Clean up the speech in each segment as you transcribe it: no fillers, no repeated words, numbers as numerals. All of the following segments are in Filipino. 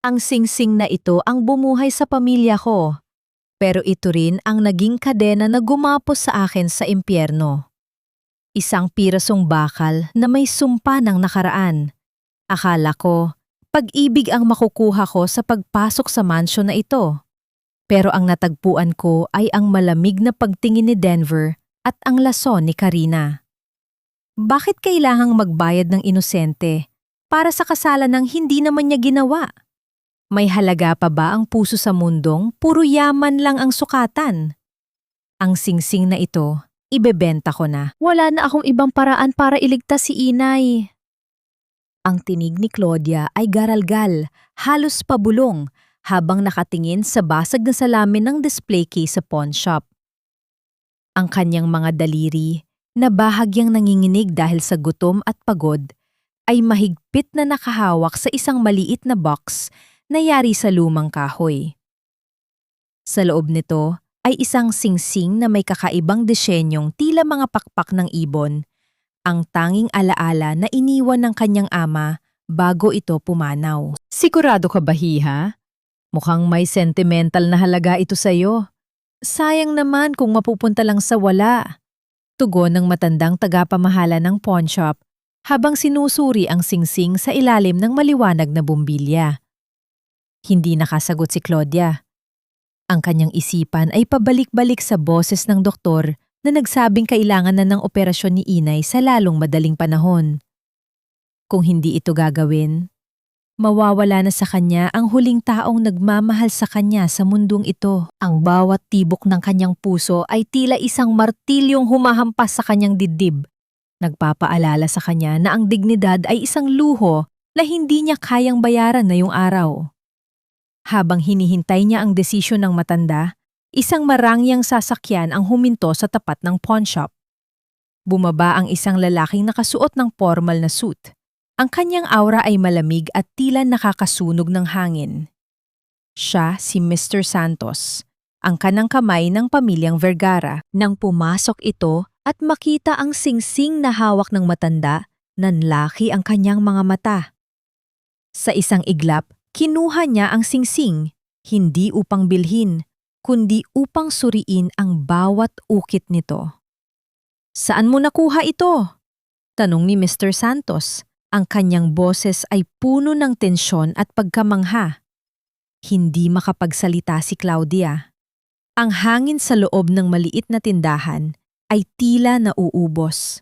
Ang singsing na ito ang bumuhay sa pamilya ko. Pero ito rin ang naging kadena na gumapos sa akin sa impyerno. Isang pirasong bakal na may sumpa ng nakaraan. Akala ko, pag-ibig ang makukuha ko sa pagpasok sa mansyon na ito. Pero ang natagpuan ko ay ang malamig na pagtingin ni Denver at ang lason ni Karina. Bakit kailangang magbayad ng inosente para sa kasalan ng hindi naman niya ginawa? May halaga pa ba ang puso sa mundong puro yaman lang ang sukatan? Ang singsing na ito, ibebenta ko na. Wala na akong ibang paraan para iligtas si inay. Ang tinig ni Claudia ay garalgal, halos pabulong, habang nakatingin sa basag na salamin ng display case sa pawn shop. Ang kanyang mga daliri, na bahagyang nanginginig dahil sa gutom at pagod, ay mahigpit na nakahawak sa isang maliit na box na yari sa lumang kahoy. Sa loob nito ay isang singsing na may kakaibang disenyong tila mga pakpak ng ibon, ang tanging alaala na iniwan ng kanyang ama bago ito pumanaw. Sigurado ka ba, Hiha? Mukhang may sentimental na halaga ito sa'yo. Sayang naman kung mapupunta lang sa wala. Tugon ng matandang tagapamahala ng pawn shop habang sinusuri ang singsing sa ilalim ng maliwanag na bumbilya. Hindi nakasagot si Claudia. Ang kanyang isipan ay pabalik-balik sa boses ng doktor na nagsabing kailangan na ng operasyon ni inay sa lalong madaling panahon. Kung hindi ito gagawin, mawawala na sa kanya ang huling taong nagmamahal sa kanya sa mundong ito. Ang bawat tibok ng kanyang puso ay tila isang martilyong humahampas sa kanyang dibdib. Nagpapaalala sa kanya na ang dignidad ay isang luho na hindi niya kayang bayaran ngayong araw. Habang hinihintay niya ang desisyon ng matanda, isang marangyang sasakyan ang huminto sa tapat ng pawn shop. Bumaba ang isang lalaking nakasuot ng formal na suit. Ang kanyang aura ay malamig at tila nakakasunog ng hangin. Siya si Mr. Santos, ang kanang kamay ng pamilyang Vergara. Nang pumasok ito at makita ang singsing na hawak ng matanda, nanlaki ang kanyang mga mata. Sa isang iglap, kinuha niya ang singsing, hindi upang bilhin, kundi upang suriin ang bawat ukit nito. Saan mo nakuha ito? Tanong ni Mr. Santos. Ang kanyang boses ay puno ng tensyon at pagkamangha. Hindi makapagsalita si Claudia. Ang hangin sa loob ng maliit na tindahan ay tila nauubos.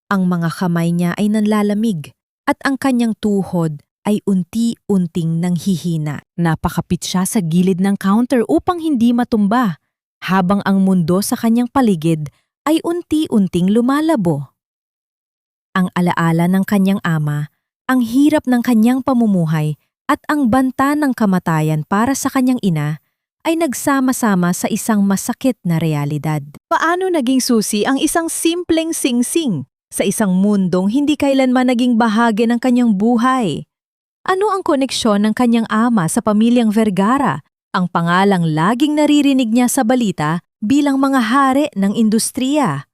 Ang mga kamay niya ay nanlalamig at ang kanyang tuhod ay unti-unting nanghihina. Napakapit siya sa gilid ng counter upang hindi matumba, habang ang mundo sa kanyang paligid ay unti-unting lumalabo. Ang alaala ng kanyang ama, ang hirap ng kanyang pamumuhay at ang banta ng kamatayan para sa kanyang ina ay nagsama-sama sa isang masakit na realidad. Paano naging susi ang isang simpleng singsing sa isang mundong hindi kailanman naging bahagi ng kanyang buhay? Ano ang koneksyon ng kanyang ama sa pamilyang Vergara, ang pangalang laging naririnig niya sa balita bilang mga hari ng industriya?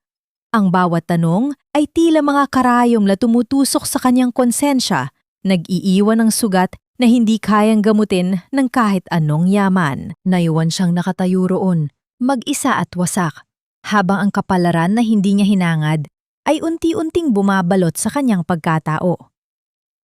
Ang bawat tanong ay tila mga karayom na tumutusok sa kanyang konsensya, nag-iiwan ng sugat na hindi kayang gamutin ng kahit anong yaman. Naiwan siyang nakatayo roon, mag-isa at wasak, habang ang kapalaran na hindi niya hinangad ay unti-unting bumabalot sa kanyang pagkatao.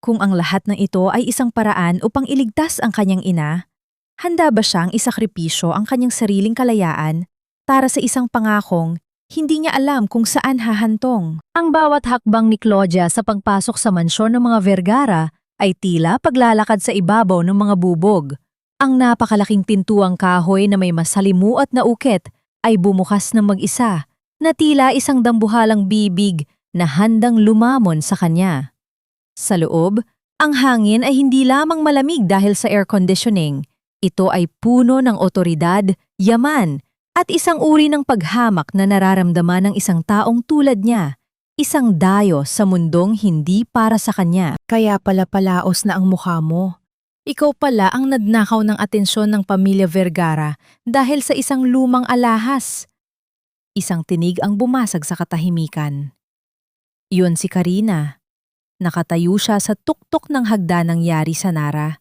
Kung ang lahat ng ito ay isang paraan upang iligtas ang kanyang ina, handa ba siyang isakripisyo ang kanyang sariling kalayaan para sa isang pangakong hindi niya alam kung saan hahantong? Ang bawat hakbang ni Claudia sa pagpasok sa mansyon ng mga Vergara ay tila paglalakad sa ibabaw ng mga bubog. Ang napakalaking pintuang kahoy na may masalimuot na ukit ay bumukas ng mag-isa, na tila isang dambuhalang bibig na handang lumamon sa kanya. Sa loob, ang hangin ay hindi lamang malamig dahil sa air conditioning. Ito ay puno ng otoridad, yaman, at isang uri ng paghamak na nararamdaman ng isang taong tulad niya, isang dayo sa mundong hindi para sa kanya. Kaya pala palaos na ang mukha mo. Ikaw pala ang nadnakaw ng atensyon ng pamilya Vergara dahil sa isang lumang alahas. Isang tinig ang bumasag sa katahimikan. Yun si Karina. Nakatayo siya sa tuktok ng hagdanang yari sa Nara.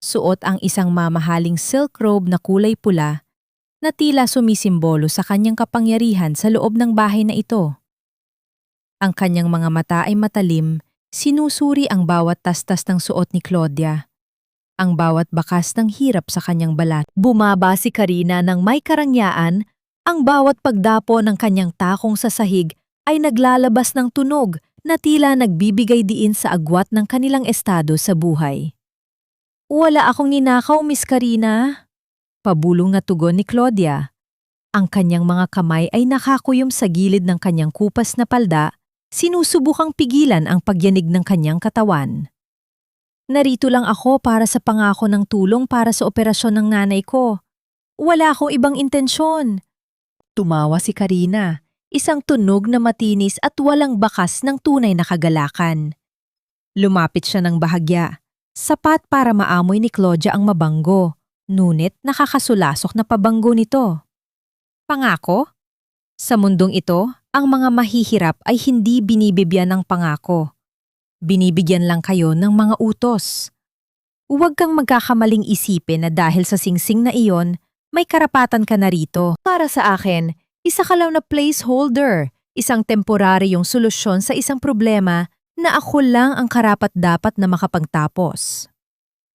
Suot ang isang mamahaling silk robe na kulay pula na tila sumisimbolo sa kanyang kapangyarihan sa loob ng bahay na ito. Ang kanyang mga mata ay matalim, sinusuri ang bawat tastas ng suot ni Claudia. Ang bawat bakas ng hirap sa kanyang balat. Bumaba si Karina ng may karangyaan, ang bawat pagdapo ng kanyang takong sa sahig ay naglalabas ng tunog na tila nagbibigay diin sa agwat ng kanilang estado sa buhay. Wala akong ninakaw, Miss Karina. Pabulong na tugon ni Claudia. Ang kanyang mga kamay ay nakakuyom sa gilid ng kanyang kupas na palda, sinusubukang pigilan ang pagyanig ng kanyang katawan. Narito lang ako para sa pangako ng tulong para sa operasyon ng nanay ko. Wala akong ibang intensyon. Tumawa si Karina, isang tunog na matinis at walang bakas ng tunay na kagalakan. Lumapit siya ng bahagya, sapat para maamoy ni Claudia ang mabango, ngunit nakakasulasok na pabango nito. Pangako? Sa mundong ito, ang mga mahihirap ay hindi binibigyan ng pangako. Binibigyan lang kayo ng mga utos. Huwag kang magkakamaling isipin na dahil sa singsing na iyon, may karapatan ka na rito. Para sa akin, isa ka lang na placeholder, isang temporaryong solusyon sa isang problema na ako lang ang karapat-dapat na makapagtapos.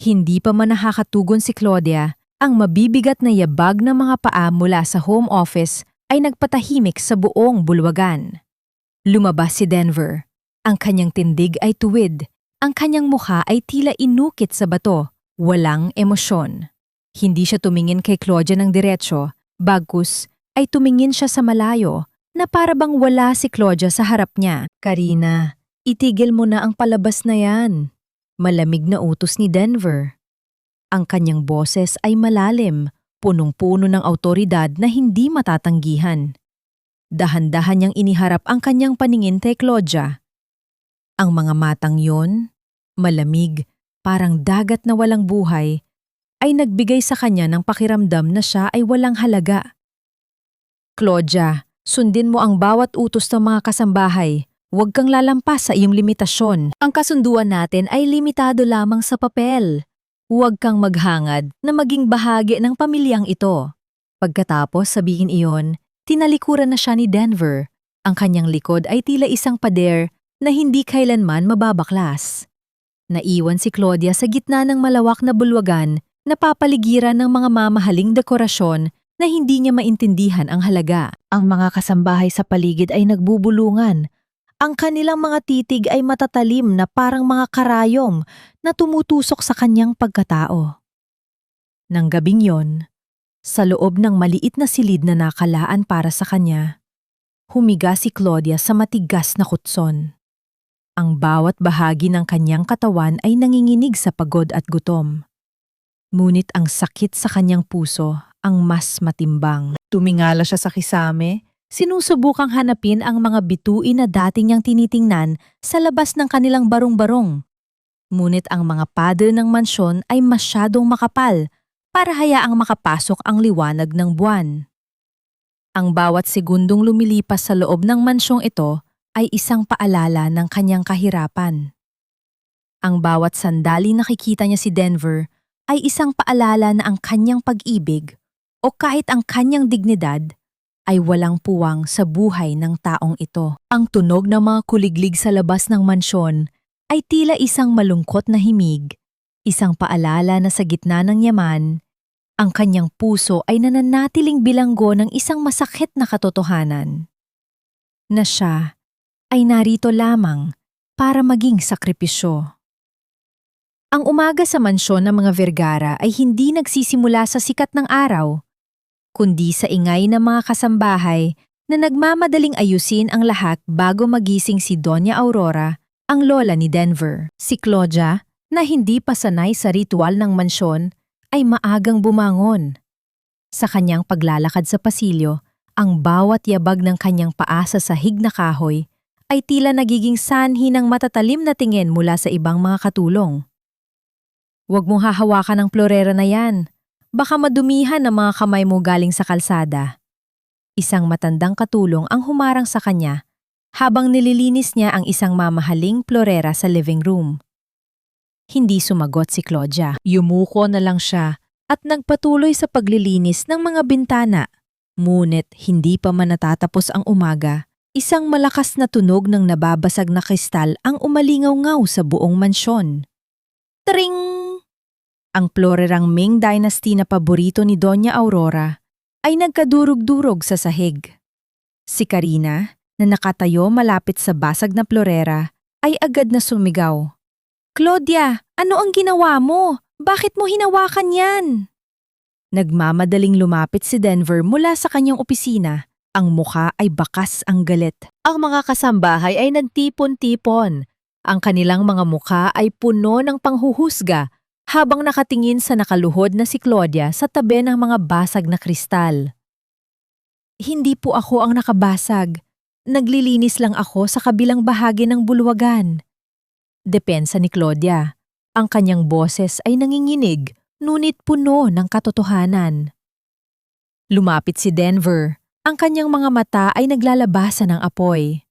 Hindi pa man nakakatugon si Claudia, ang mabibigat na yabag ng mga paa mula sa home office ay nagpatahimik sa buong bulwagan. Lumabas si Denver. Ang kanyang tindig ay tuwid, ang kanyang mukha ay tila inukit sa bato, walang emosyon. Hindi siya tumingin kay Claudia ng diretsyo, bagkus ay tumingin siya sa malayo na para bang wala si Claudia sa harap niya. Karina, itigil mo na ang palabas na yan. Malamig na utos ni Denver. Ang kanyang boses ay malalim, punong-puno ng awtoridad na hindi matatanggihan. Dahan-dahan niyang iniharap ang kanyang paningin kay Claudia. Ang mga matang yon, malamig, parang dagat na walang buhay, ay nagbigay sa kanya ng pakiramdam na siya ay walang halaga. Claudia, sundin mo ang bawat utos ng mga kasambahay. Huwag kang lalampas sa iyong limitasyon. Ang kasunduan natin ay limitado lamang sa papel. Huwag kang maghangad na maging bahagi ng pamilyang ito. Pagkatapos sabihin iyon, tinalikuran na siya ni Denver. Ang kanyang likod ay tila isang pader na hindi kailanman mababaklas. Naiwan si Claudia sa gitna ng malawak na bulwagan na papaligiran ng mga mamahaling dekorasyon na hindi niya maintindihan ang halaga. Ang mga kasambahay sa paligid ay nagbubulungan. Ang kanilang mga titig ay matatalim na parang mga karayom na tumutusok sa kanyang pagkatao. Nang gabing yon, sa loob ng maliit na silid na nakalaan para sa kanya, humiga si Claudia sa matigas na kutson. Ang bawat bahagi ng kanyang katawan ay nanginginig sa pagod at gutom. Ngunit ang sakit sa kanyang puso ang mas matimbang. Tumingala siya sa kisame, sinusubukang hanapin ang mga bituin na dati niyang tinitingnan sa labas ng kanilang barong-barong. Ngunit ang mga pader ng mansyon ay masyadong makapal para hayaang makapasok ang liwanag ng buwan. Ang bawat segundong lumilipas sa loob ng mansyong ito ay isang paalala ng kanyang kahirapan. Ang bawat sandali nakikita niya si Denver ay isang paalala na ang kanyang pag-ibig o kahit ang kanyang dignidad ay walang puwang sa buhay ng taong ito. Ang tunog ng mga kuliglig sa labas ng mansyon ay tila isang malungkot na himig, isang paalala na sa gitna ng yaman, ang kanyang puso ay nananatiling bilanggo ng isang masakit na katotohanan. Na siya ay narito lamang para maging sakripisyo. Ang umaga sa mansyon ng mga Vergara ay hindi nagsisimula sa sikat ng araw, kundi sa ingay ng mga kasambahay na nagmamadaling ayusin ang lahat bago magising si Doña Aurora, ang lola ni Denver. Si Claudia, na hindi pa sanay sa ritual ng mansyon, ay maagang bumangon. Sa kanyang paglalakad sa pasilyo, ang bawat yabag ng kanyang paa sa sahig na kahoy ay tila nagiging sanhi ng matatalim na tingin mula sa ibang mga katulong. Huwag mong hahawakan ang florera na yan. Baka madumihan ang mga kamay mo galing sa kalsada. Isang matandang katulong ang humarang sa kanya habang nililinis niya ang isang mamahaling florera sa living room. Hindi sumagot si Claudia. Yumuko na lang siya at nagpatuloy sa paglilinis ng mga bintana. Ngunit hindi pa man natatapos ang umaga, isang malakas na tunog ng nababasag na kristal ang umalingaw-ngaw sa buong mansyon. Tring! Ang plorerang Ming Dynasty na paborito ni Doña Aurora ay nagkadurog-durog sa sahig. Si Karina, na nakatayo malapit sa basag na plorera, ay agad na sumigaw. Claudia, ano ang ginawa mo? Bakit mo hinawakan yan? Nagmamadaling lumapit si Denver mula sa kanyang opisina. Ang mukha ay bakas ang galit. Ang mga kasambahay ay nagtipon-tipon. Ang kanilang mga mukha ay puno ng panghuhusga habang nakatingin sa nakaluhod na si Claudia sa tabi ng mga basag na kristal. Hindi po ako ang nakabasag. Naglilinis lang ako sa kabilang bahagi ng bulwagan. Depensa ni Claudia. Ang kanyang boses ay nanginginig, ngunit puno ng katotohanan. Lumapit si Denver. Ang kanyang mga mata ay naglalabasan ng apoy.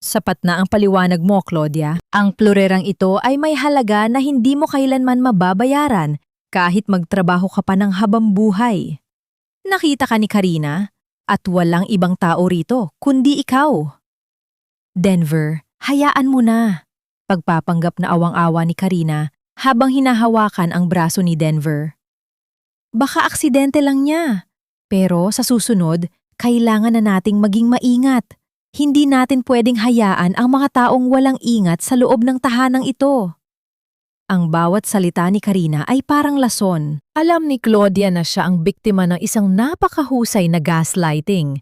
Sapat na ang paliwanag mo, Claudia. Ang plorerang ito ay may halaga na hindi mo kailanman mababayaran kahit magtrabaho ka pa ng habang buhay. Nakita ka ni Karina at walang ibang tao rito kundi ikaw. Denver, hayaan mo na. Pagpapanggap na awang-awa ni Karina habang hinahawakan ang braso ni Denver. Baka aksidente lang niya. Pero sa susunod, kailangan na nating maging maingat. Hindi natin pwedeng hayaan ang mga taong walang ingat sa loob ng tahanang ito. Ang bawat salita ni Karina ay parang lason. Alam ni Claudia na siya ang biktima ng isang napakahusay na gaslighting.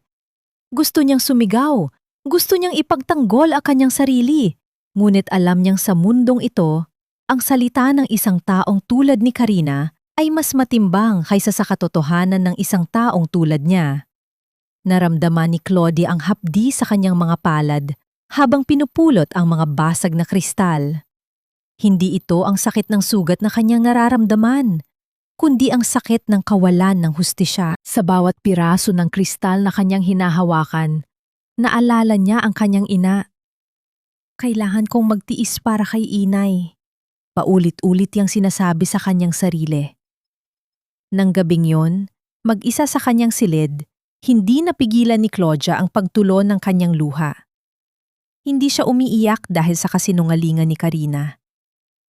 Gusto niyang sumigaw. Gusto niyang ipagtanggol ang kanyang sarili. Ngunit alam niyang sa mundong ito, ang salita ng isang taong tulad ni Karina ay mas matimbang kaysa sa katotohanan ng isang taong tulad niya. Naramdaman ni Claudia ang hapdi sa kanyang mga palad habang pinupulot ang mga basag na kristal. Hindi ito ang sakit ng sugat na kanyang nararamdaman, kundi ang sakit ng kawalan ng hustisya. Sa bawat piraso ng kristal na kanyang hinahawakan, naalala niya ang kanyang ina. Kailangan kong magtiis para kay inay. Paulit-ulit yang sinasabi sa kanyang sarili. Nang gabing yon, mag-isa sa kanyang silid, hindi napigilan ni Claudia ang pagtulo ng kanyang luha. Hindi siya umiiyak dahil sa kasinungalingan ni Karina,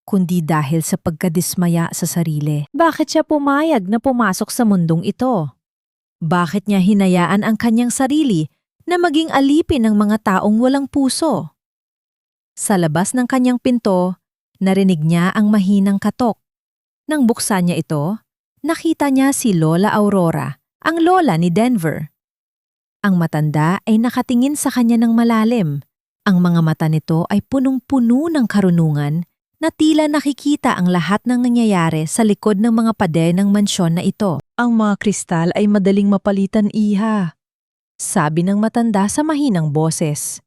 kundi dahil sa pagkadismaya sa sarili. Bakit siya pumayag na pumasok sa mundong ito? Bakit niya hinayaan ang kanyang sarili na maging alipin ng mga taong walang puso? Sa labas ng kanyang pinto, narinig niya ang mahinang katok. Nang buksan niya ito, nakita niya si Lola Aurora, ang lola ni Denver. Ang matanda ay nakatingin sa kanya ng malalim. Ang mga mata nito ay punong-puno ng karunungan na tila nakikita ang lahat ng nangyayari sa likod ng mga pader ng mansyon na ito. Ang mga kristal ay madaling mapalitan, iha, sabi ng matanda sa mahinang boses.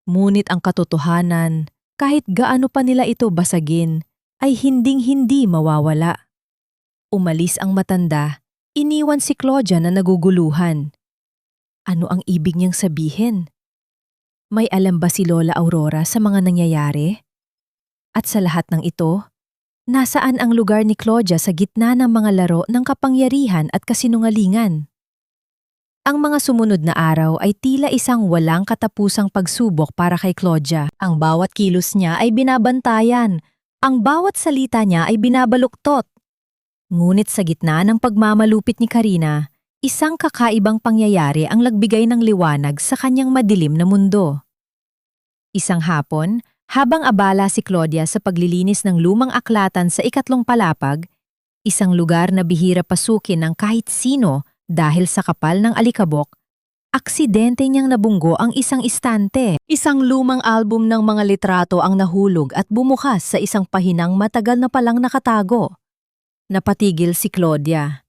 Ngunit ang katotohanan, kahit gaano pa nila ito basagin, ay hinding-hindi mawawala. Umalis ang matanda, iniwan si Claudia na naguguluhan. Ano ang ibig niyang sabihin? May alam ba si Lola Aurora sa mga nangyayari? At sa lahat ng ito, nasaan ang lugar ni Claudia sa gitna ng mga laro ng kapangyarihan at kasinungalingan? Ang mga sumunod na araw ay tila isang walang katapusang pagsubok para kay Claudia. Ang bawat kilos niya ay binabantayan. Ang bawat salita niya ay binabaluktot. Ngunit sa gitna ng pagmamalupit ni Karina, isang kakaibang pangyayari ang nagbigay ng liwanag sa kanyang madilim na mundo. Isang hapon, habang abala si Claudia sa paglilinis ng lumang aklatan sa ikatlong palapag, isang lugar na bihira pasukin ng kahit sino dahil sa kapal ng alikabok, aksidente niyang nabunggo ang isang istante. Isang lumang album ng mga litrato ang nahulog at bumukas sa isang pahinang matagal na palang nakatago. Napatigil si Claudia.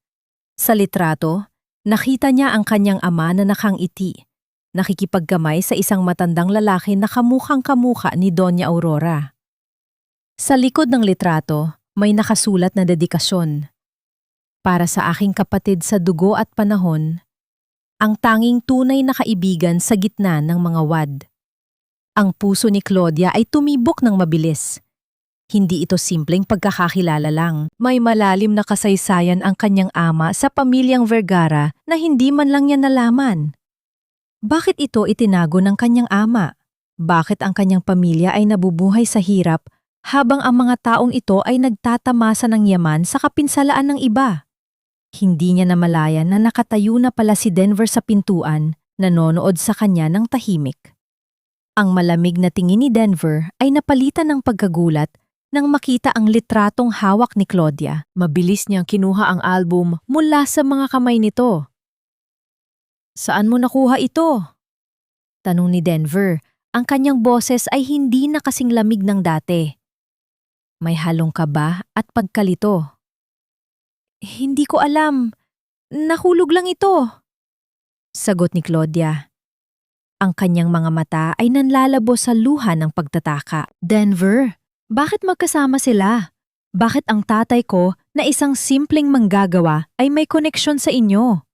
Sa litrato, nakita niya ang kanyang ama na nakangiti, nakikipagkamay sa isang matandang lalaki na kamukhang-kamukha ni Doña Aurora. Sa likod ng litrato, may nakasulat na dedikasyon. Para sa aking kapatid sa dugo at panahon, ang tanging tunay na kaibigan sa gitna ng mga wad. Ang puso ni Claudia ay tumibok ng mabilis. Hindi ito simpleng pagkakakilala lang. May malalim na kasaysayan ang kanyang ama sa pamilyang Vergara na hindi man lang niya nalaman. Bakit ito itinago ng kanyang ama? Bakit ang kanyang pamilya ay nabubuhay sa hirap habang ang mga taong ito ay nagtatamasa ng yaman sa kapinsalaan ng iba? Hindi niya namalayan na nakatayo na pala si Denver sa pintuan, nanonood sa kanya ng tahimik. Ang malamig na tingin ni Denver ay napalitan ng pagkagulat nang makita ang litratong hawak ni Claudia. Mabilis niyang kinuha ang album mula sa mga kamay nito. "Saan mo nakuha ito?" tanong ni Denver. Ang kanyang boses ay hindi na kasing lamig ng dati. May halong kaba at pagkalito. "Hindi ko alam. Nahulog lang ito," sagot ni Claudia. Ang kanyang mga mata ay nanlalabo sa luha ng pagtataka. "Denver, bakit magkasama sila? Bakit ang tatay ko na isang simpleng manggagawa ay may koneksyon sa inyo?"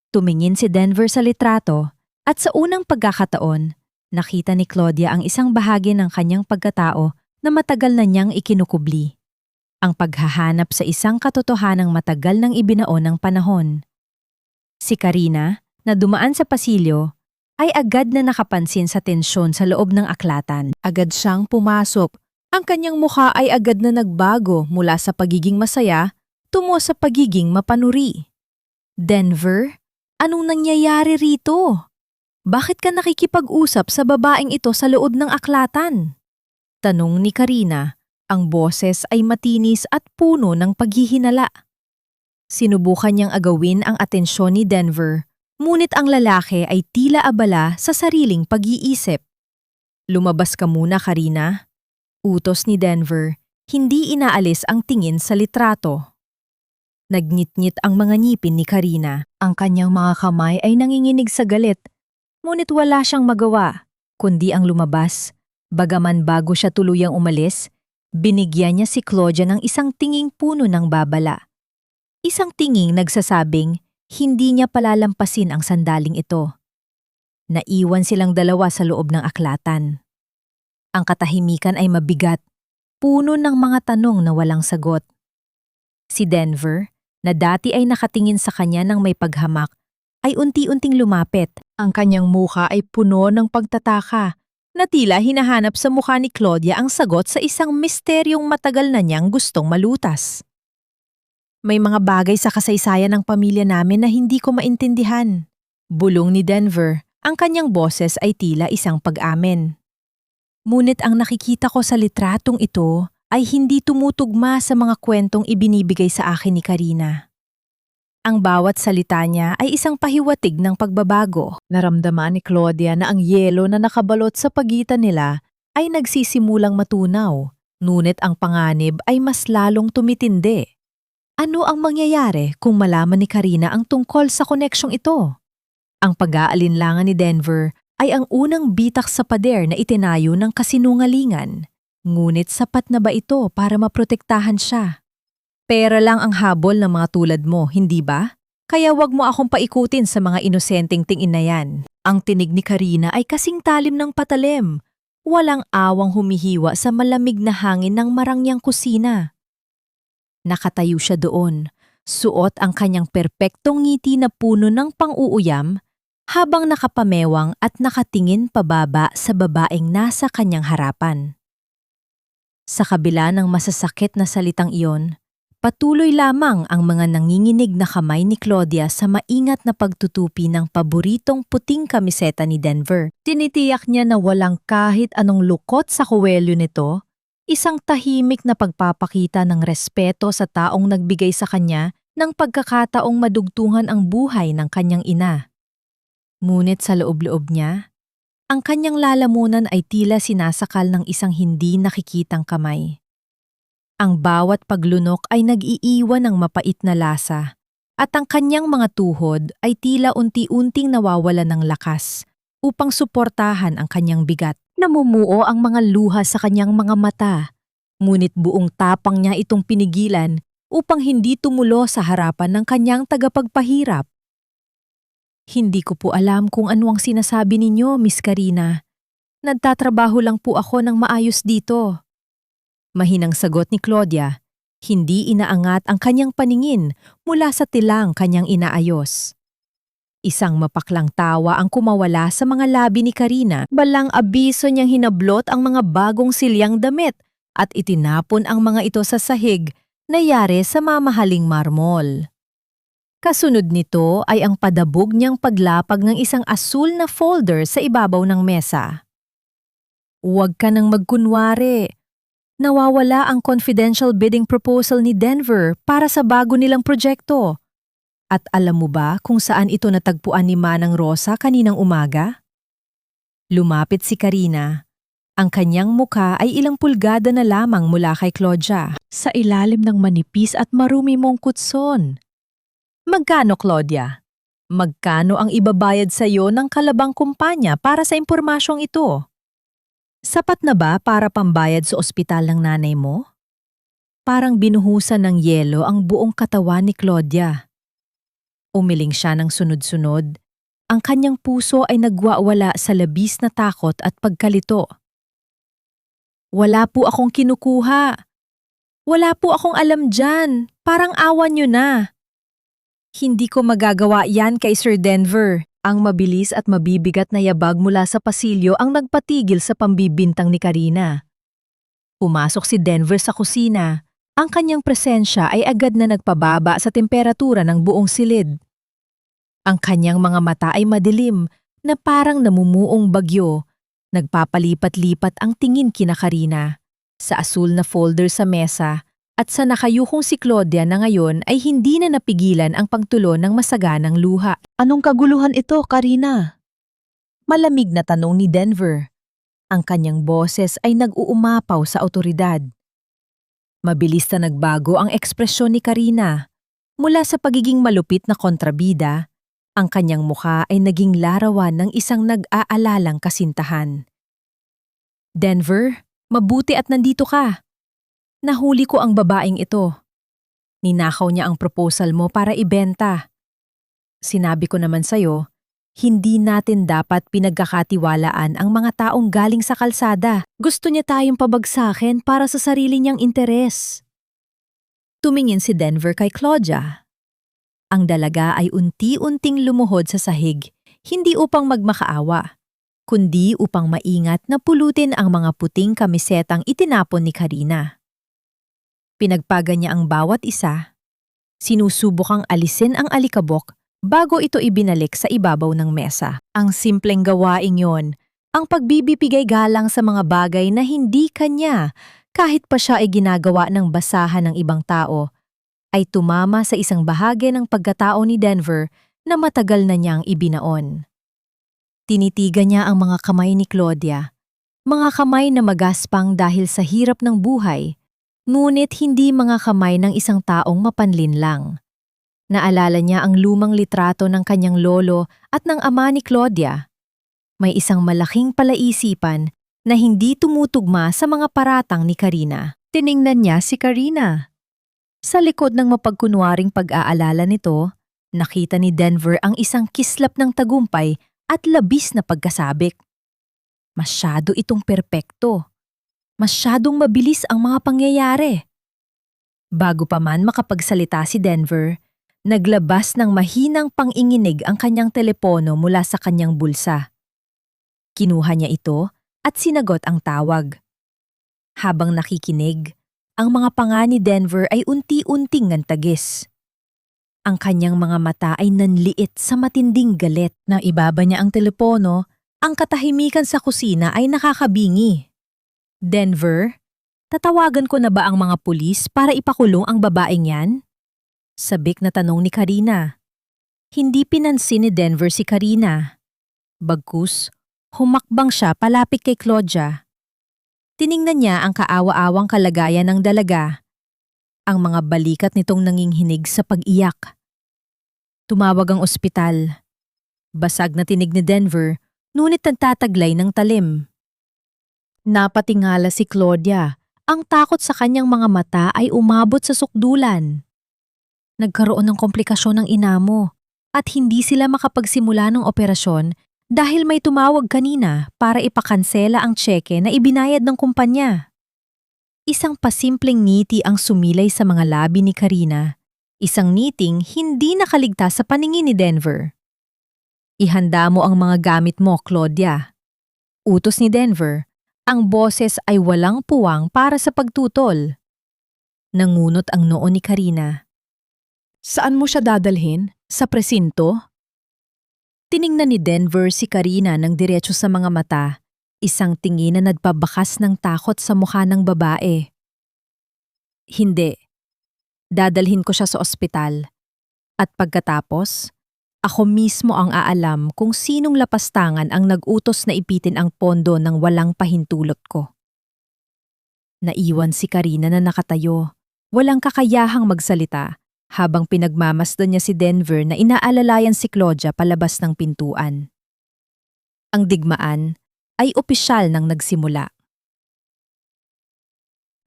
Tumingin si Denver sa litrato at sa unang pagkakataon, nakita ni Claudia ang isang bahagi ng kanyang pagkatao na matagal na niyang ikinukubli. Ang paghahanap sa isang katotohanang matagal nang ibinaon ng panahon. Si Karina, na dumaan sa pasilyo, ay agad na nakapansin sa tensyon sa loob ng aklatan. Agad siyang pumasok. Ang kanyang mukha ay agad na nagbago mula sa pagiging masaya tungo sa pagiging mapanuri. "Denver, anong nangyayari rito? Bakit ka nakikipag-usap sa babaeng ito sa loob ng aklatan?" Tanong ni Karina. Ang boses ay matinis at puno ng paghihinala. Sinubukan niyang agawin ang atensyon ni Denver, ngunit ang lalaki ay tila abala sa sariling pag-iisip. "Lumabas ka muna, Karina," utos ni Denver, hindi inaalis ang tingin sa litrato. Nagngit-ngit ang mga ngipin ni Karina. Ang kanyang mga kamay ay nanginginig sa galit, ngunit wala siyang magawa, kundi ang lumabas. Bagaman bago siya tuluyang umalis, binigyan niya si Claudia ng isang tinging puno ng babala. Isang tinging nagsasabing hindi niya palalampasin ang sandaling ito. Naiwan silang dalawa sa loob ng aklatan. Ang katahimikan ay mabigat, puno ng mga tanong na walang sagot. Si Denver, na dati ay nakatingin sa kanya ng may paghamak, ay unti-unting lumapit. Ang kanyang mukha ay puno ng pagtataka, na tila hinahanap sa mukha ni Claudia ang sagot sa isang misteryong matagal na niyang gustong malutas. "May mga bagay sa kasaysayan ng pamilya namin na hindi ko maintindihan," bulong ni Denver. Ang kanyang boses ay tila isang pag-amin. "Ngunit ang nakikita ko sa litratong ito ay hindi tumutugma sa mga kwentong ibinibigay sa akin ni Karina." Ang bawat salita niya ay isang pahiwatig ng pagbabago. Naramdaman ni Claudia na ang yelo na nakabalot sa pagitan nila ay nagsisimulang matunaw, ngunit ang panganib ay mas lalong tumitindi. Ano ang mangyayari kung malaman ni Karina ang tungkol sa koneksyong ito? Ang pag-aalinlangan ni Denver ay ang unang bitak sa pader na itinayo ng kasinungalingan. Ngunit sapat na ba ito para maprotektahan siya? "Pera lang ang habol ng mga tulad mo, hindi ba? Kaya wag mo akong paikutin sa mga inosenteng tingin na yan." Ang tinig ni Karina ay kasing talim ng patalim. Walang awang humihiwa sa malamig na hangin ng marangyang kusina. Nakatayo siya doon, suot ang kanyang perpektong ngiti na puno ng pang-uuyam, habang nakapamewang at nakatingin pababa sa babaeng nasa kanyang harapan. Sa kabila ng masasakit na salitang iyon, patuloy lamang ang mga nanginginig na kamay ni Claudia sa maingat na pagtutupi ng paboritong puting kamiseta ni Denver. Tinitiyak niya na walang kahit anong lukot sa kuwelyo nito, isang tahimik na pagpapakita ng respeto sa taong nagbigay sa kanya ng pagkakataong madugtungan ang buhay ng kanyang ina. Ngunit sa loob-loob niya, ang kanyang lalamunan ay tila sinasakal ng isang hindi nakikitang kamay. Ang bawat paglunok ay nag-iiwan ng mapait na lasa, at ang kanyang mga tuhod ay tila unti-unting nawawala ng lakas upang suportahan ang kanyang bigat. Namumuo ang mga luha sa kanyang mga mata, ngunit buong tapang niya itong pinigilan upang hindi tumulo sa harapan ng kanyang tagapagpahirap. "Hindi ko po alam kung ano ang sinasabi ninyo, Miss Karina. Nagtatrabaho lang po ako ng maayos dito." Mahinang sagot ni Claudia, hindi inaangat ang kanyang paningin mula sa tilang kanyang inaayos. Isang mapaklang tawa ang kumawala sa mga labi ni Karina, balang abiso niyang hinablot ang mga bagong silyang damit at itinapon ang mga ito sa sahig na yari sa mamahaling marmol. Kasunod nito ay ang padabog niyang paglapag ng isang asul na folder sa ibabaw ng mesa. Huwag ka nang magkunwari. Nawawala ang confidential bidding proposal ni Denver para sa bago nilang proyekto. At alam mo ba kung saan ito natagpuan ni Manang Rosa kaninang umaga? Lumapit si Karina. Ang kanyang muka ay ilang pulgada na lamang mula kay Claudia. Sa ilalim ng manipis at marumi mong kutson. Magkano, Claudia? Magkano ang ibabayad sa iyo ng kalabang kumpanya para sa impormasyong ito? Sapat na ba para pambayad sa ospital ng nanay mo? Parang binuhusan ng yelo ang buong katawan ni Claudia. Umiling siya ng sunod-sunod. Ang kanyang puso ay nagwawala sa labis na takot at pagkalito. Wala po akong kinukuha. Wala po akong alam dyan. Parang awan niyo na. Hindi ko magagawa yan kay Sir Denver. Ang mabilis at mabibigat na yabag mula sa pasilyo ang nagpatigil sa pambibintang ni Karina. Pumasok si Denver sa kusina. Ang kanyang presensya ay agad na nagpababa sa temperatura ng buong silid. Ang kanyang mga mata ay madilim na parang namumuong bagyo. Nagpapalipat-lipat ang tingin kina Karina sa asul na folder sa mesa at sa nakayukong si Claudia na ngayon ay hindi na napigilan ang pagtulo ng masaganang luha. Anong kaguluhan ito, Karina? Malamig na tanong ni Denver. Ang kanyang boses ay nag-uumapaw sa awtoridad. Mabilis na nagbago ang ekspresyon ni Karina. Mula sa pagiging malupit na kontrabida, ang kanyang mukha ay naging larawan ng isang nag-aalalang kasintahan. Denver, mabuti at nandito ka. Nahuli ko ang babaeng ito. Ninakaw niya ang proposal mo para ibenta. Sinabi ko naman sa'yo, hindi natin dapat pinagkakatiwalaan ang mga taong galing sa kalsada. Gusto niya tayong pabagsakin para sa sarili niyang interes. Tumingin si Denver kay Claudia. Ang dalaga ay unti-unting lumuhod sa sahig, hindi upang magmakaawa, kundi upang maingat na pulutin ang mga puting kamisetang itinapon ni Karina. Pinagpaga niya ang bawat isa. Sinusubukang alisin ang alikabok bago ito ibinalik sa ibabaw ng mesa. Ang simpleng gawaing yon, ang pagbibigay galang sa mga bagay na hindi kanya, kahit pa siya ay ginagawa ng basahan ng ibang tao, ay tumama sa isang bahagi ng pagkatao ni Denver na matagal na niyang ibinaon. Tinitigan niya ang mga kamay ni Claudia, mga kamay na magaspang dahil sa hirap ng buhay, ngunit hindi mga kamay ng isang taong mapanlin lang. Naalala niya ang lumang litrato ng kanyang lolo at ng ama ni Claudia. May isang malaking palaisipan na hindi tumutugma sa mga paratang ni Karina. Tiningnan niya si Karina. Sa likod ng mapagkunwaring pag-aalala nito, nakita ni Denver ang isang kislap ng tagumpay at labis na pagkasabik. Masyado itong perpekto. Masyadong mabilis ang mga pangyayari. Bago pa man makapagsalita si Denver, naglabas ng mahinang panginginig ang kanyang telepono mula sa kanyang bulsa. Kinuha niya ito at sinagot ang tawag. Habang nakikinig, ang mga panga ni Denver ay unti-unting nantagis. Ang kanyang mga mata ay nanliit sa matinding galit. Na ibaba niya ang telepono, ang katahimikan sa kusina ay nakakabingi. Denver, tatawagan ko na ba ang mga pulis para ipakulong ang babaeng yan? Sabik na tanong ni Karina. Hindi pinansin ni Denver si Karina. Bagkus, humakbang siya palapit kay Claudia. Tiningnan niya ang kaawa-awang kalagayan ng dalaga. Ang mga balikat nitong nanginghinig sa pag-iyak. Tumawag ang ospital. Basag na tinig ni Denver, ngunit nagtataglay ng talim. Napatingala si Claudia. Ang takot sa kanyang mga mata ay umabot sa sukdulan. Nagkaroon ng komplikasyon ng ina mo at hindi sila makapagsimula ng operasyon dahil may tumawag kanina para ipakansela ang tseke na ibinayad ng kumpanya. Isang pasimpleng ngiti ang sumilay sa mga labi ni Karina. Isang ngiting hindi nakaligtas sa paningin ni Denver. Ihanda mo ang mga gamit mo, Claudia. Utos ni Denver, ang boses ay walang puwang para sa pagtutol. Nangunot ang noo ni Karina. Saan mo siya dadalhin? Sa presinto? Tiningnan ni Denver si Karina ng diretso sa mga mata, isang tingin na nagpabakas ng takot sa mukha ng babae. Hindi. Dadalhin ko siya sa ospital. At pagkatapos, ako mismo ang aalam kung sinong lapastangan ang nag-utos na ipitin ang pondo ng walang pahintulot ko. Naiwan si Karina na nakatayo, walang kakayahang magsalita, habang pinagmamasdan niya si Denver na inaalalayan si Claudia palabas ng pintuan. Ang digmaan ay opisyal nang nagsimula.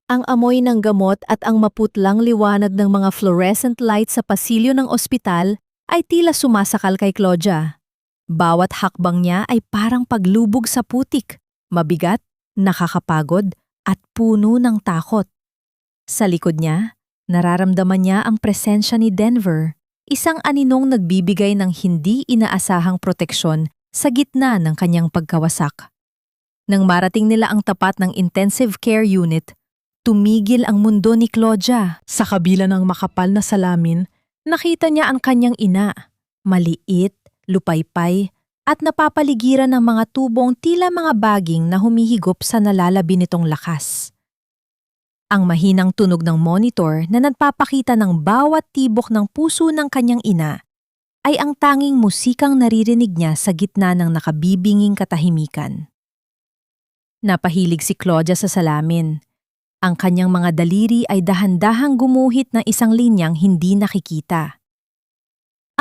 Ang amoy ng gamot at ang maputlang liwanag ng mga fluorescent light sa pasilyo ng ospital ay tila sumasakal kay Claudia. Bawat hakbang niya ay parang paglubog sa putik, mabigat, nakakapagod at puno ng takot. Sa likod niya, nararamdaman niya ang presensya ni Denver, isang aninong nagbibigay ng hindi inaasahang proteksyon sa gitna ng kanyang pagkawasak. Nang marating nila ang tapat ng intensive care unit, tumigil ang mundo ni Claudia. Sa kabila ng makapal na salamin, nakita niya ang kanyang ina, maliit, lupaypay, at napapaligiran ng mga tubong tila mga baging na humihigop sa nalalabi nitong lakas. Ang mahinang tunog ng monitor na nagpapakita ng bawat tibok ng puso ng kanyang ina ay ang tanging musikang naririnig niya sa gitna ng nakabibinging katahimikan. Napahilig si Claudia sa salamin. Ang kanyang mga daliri ay dahan-dahang gumuhit ng isang linyang hindi nakikita.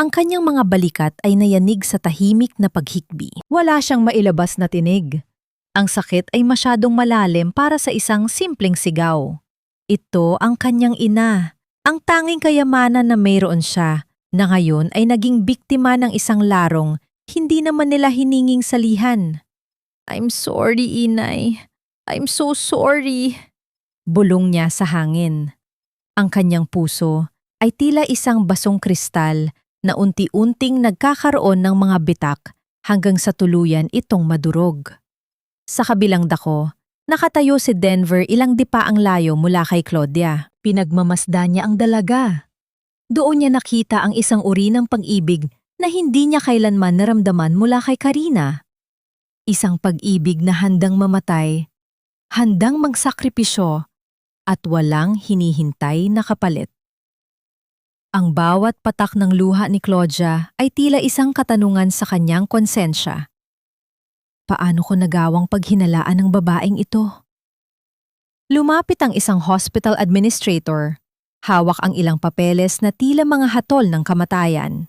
Ang kanyang mga balikat ay nayanig sa tahimik na paghikbi. Wala siyang mailabas na tinig. Ang sakit ay masyadong malalim para sa isang simpleng sigaw. Ito ang kanyang ina, ang tanging kayamanan na mayroon siya, na ngayon ay naging biktima ng isang larong hindi naman nila hininging salihan. I'm sorry, inay. I'm so sorry. Bulong niya sa hangin. Ang kanyang puso ay tila isang basong kristal na unti-unting nagkakaroon ng mga bitak hanggang sa tuluyan itong madurog. Sa kabilang dako, nakatayo si Denver ilang dipaang layo mula kay Claudia. Pinagmamasdan niya ang dalaga. Doon niya nakita ang isang uri ng pag-ibig na hindi niya kailanman naramdaman mula kay Karina. Isang pag-ibig na handang mamatay, handang magsakripisyo, at walang hinihintay na kapalit. Ang bawat patak ng luha ni Claudia ay tila isang katanungan sa kanyang konsensya. Paano ko nagawang paghinalaan ng babaeng ito? Lumapit ang isang hospital administrator. Hawak ang ilang papeles na tila mga hatol ng kamatayan.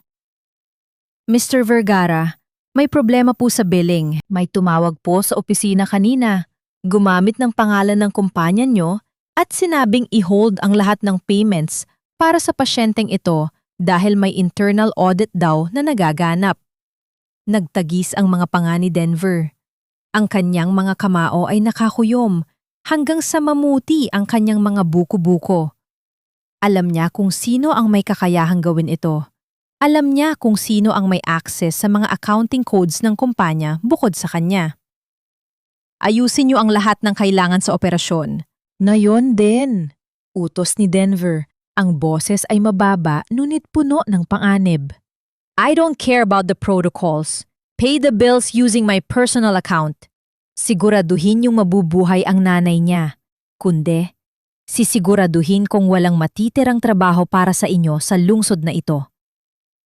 Mr. Vergara, may problema po sa billing. May tumawag po sa opisina kanina. Gumamit ng pangalan ng kumpanya nyo at sinabing i-hold ang lahat ng payments para sa pasyenteng ito dahil may internal audit daw na nagaganap. Nagtagis ang mga panga ni Denver. Ang kanyang mga kamao ay nakakuyom hanggang sa mamuti ang kanyang mga buko-buko. Alam niya kung sino ang may kakayahang gawin ito. Alam niya kung sino ang may access sa mga accounting codes ng kumpanya bukod sa kanya. Ayusin niyo ang lahat ng kailangan sa operasyon. Na yon din. Utos ni Denver. Ang boses ay mababa ngunit puno ng panganib. I don't care about the protocols. Pay the bills using my personal account. Siguraduhin yung mabubuhay ang nanay niya. Kundi, sisiguraduhin kung walang matitirang trabaho para sa inyo sa lungsod na ito.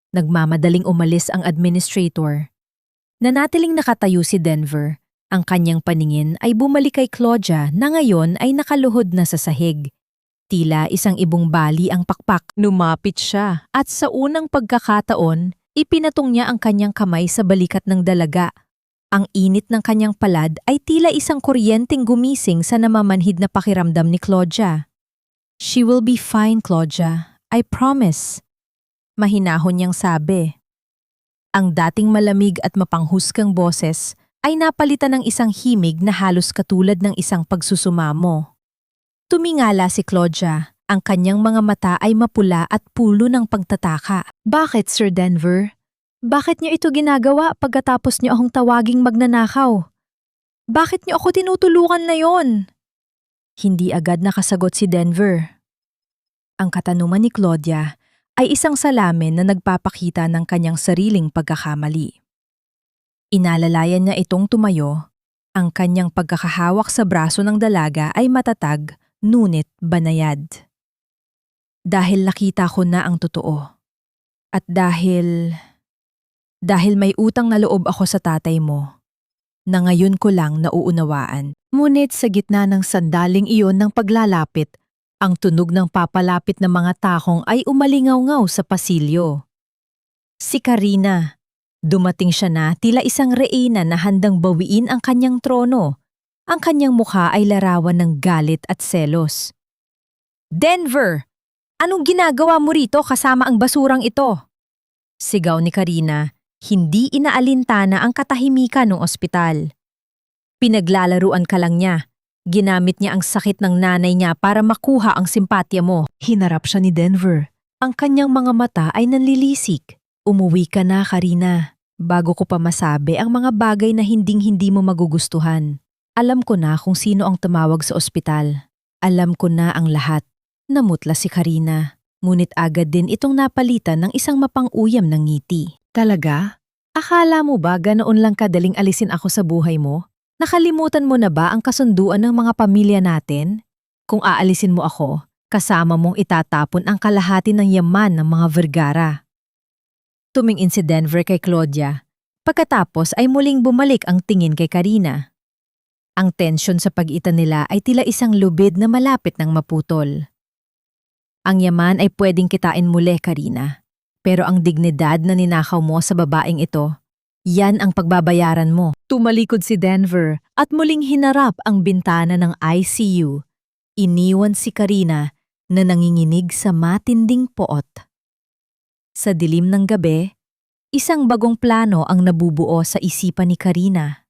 Nagmamadaling umalis ang administrator. Nanatiling nakatayo si Denver. Ang kanyang paningin ay bumalik kay Claudia na ngayon ay nakaluhod na sa sahig. Tila isang ibong bali ang pakpak. Lumapit siya at sa unang pagkakataon, ipinatong niya ang kanyang kamay sa balikat ng dalaga. Ang init ng kanyang palad ay tila isang kuryenteng gumising sa namamanhid na pakiramdam ni Claudia. She will be fine, Claudia. I promise. Mahinahon niyang sabi. Ang dating malamig at mapanghusgang boses ay napalitan ng isang himig na halos katulad ng isang pagsusumamo. Tumingala si Claudia. Ang kanyang mga mata ay mapula at pulo ng pagtataka. Bakit, Sir Denver? Bakit niyo ito ginagawa pagkatapos niyo akong tawaging magnanakaw? Bakit niyo ako tinutulungan na yon? Hindi agad nakasagot si Denver. Ang katanungan ni Claudia ay isang salamin na nagpapakita ng kanyang sariling pagkakamali. Inalalayan niya itong tumayo. Ang kanyang pagkakahawak sa braso ng dalaga ay matatag, ngunit banayad. Dahil nakita ko na ang totoo. At dahil may utang na loob ako sa tatay mo, na ngayon ko lang nauunawaan. Ngunit sa gitna ng sandaling iyon ng paglalapit, ang tunog ng papalapit na mga takong ay umalingaw-ngaw sa pasilyo. Si Karina. Dumating siya na tila isang reyna na handang bawiin ang kanyang trono. Ang kanyang mukha ay larawan ng galit at selos. Denver! Anong ginagawa mo rito kasama ang basurang ito? Sigaw ni Karina, hindi inaalintana ang katahimikan ng ospital. Pinaglalaruan ka lang niya. Ginamit niya ang sakit ng nanay niya para makuha ang simpatya mo. Hinarap siya ni Denver. Ang kanyang mga mata ay nanlilisik. Umuwi ka na, Karina. Bago ko pa masabi ang mga bagay na hinding-hindi mo magugustuhan. Alam ko na kung sino ang tumawag sa ospital. Alam ko na ang lahat. Namutla si Karina. Ngunit agad din itong napalitan ng isang mapang-uyam ng ngiti. Talaga? Akala mo ba ganoon lang kadaling alisin ako sa buhay mo? Nakalimutan mo na ba ang kasunduan ng mga pamilya natin? Kung aalisin mo ako, kasama mong itatapon ang kalahati ng yaman ng mga Vergara. Tumingin si Denver kay Claudia. Pagkatapos ay muling bumalik ang tingin kay Karina. Ang tensyon sa pagitan nila ay tila isang lubid na malapit ng maputol. Ang yaman ay pwedeng kitain muli, Karina. Pero ang dignidad na ninakaw mo sa babaeng ito, yan ang pagbabayaran mo. Tumalikod si Denver at muling hinarap ang bintana ng ICU. Iniwan si Karina na nanginginig sa matinding poot. Sa dilim ng gabi, isang bagong plano ang nabubuo sa isipan ni Karina.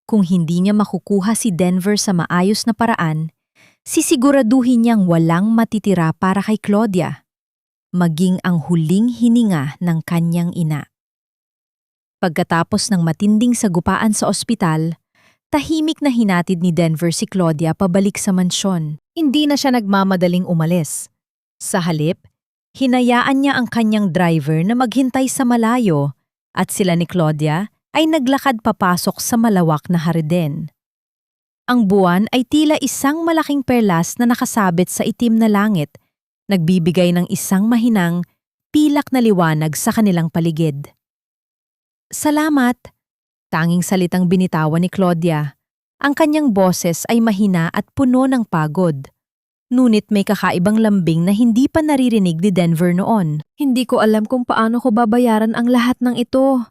Kung hindi niya makukuha si Denver sa maayos na paraan, sisiguraduhin niyang walang matitira para kay Claudia, maging ang huling hininga ng kanyang ina. Pagkatapos ng matinding sagupaan sa ospital, tahimik na hinatid ni Denver si Claudia pabalik sa mansyon. Hindi na siya nagmamadaling umalis. Sa halip, hinayaan niya ang kanyang driver na maghintay sa malayo at sila ni Claudia ay naglakad papasok sa malawak na harden. Ang buwan ay tila isang malaking perlas na nakasabit sa itim na langit, nagbibigay ng isang mahinang, pilak na liwanag sa kanilang paligid. Salamat! Tanging salitang binitawan ni Claudia. Ang kanyang boses ay mahina at puno ng pagod. Ngunit may kakaibang lambing na hindi pa naririnig ni Denver noon. Hindi ko alam kung paano ko babayaran ang lahat ng ito.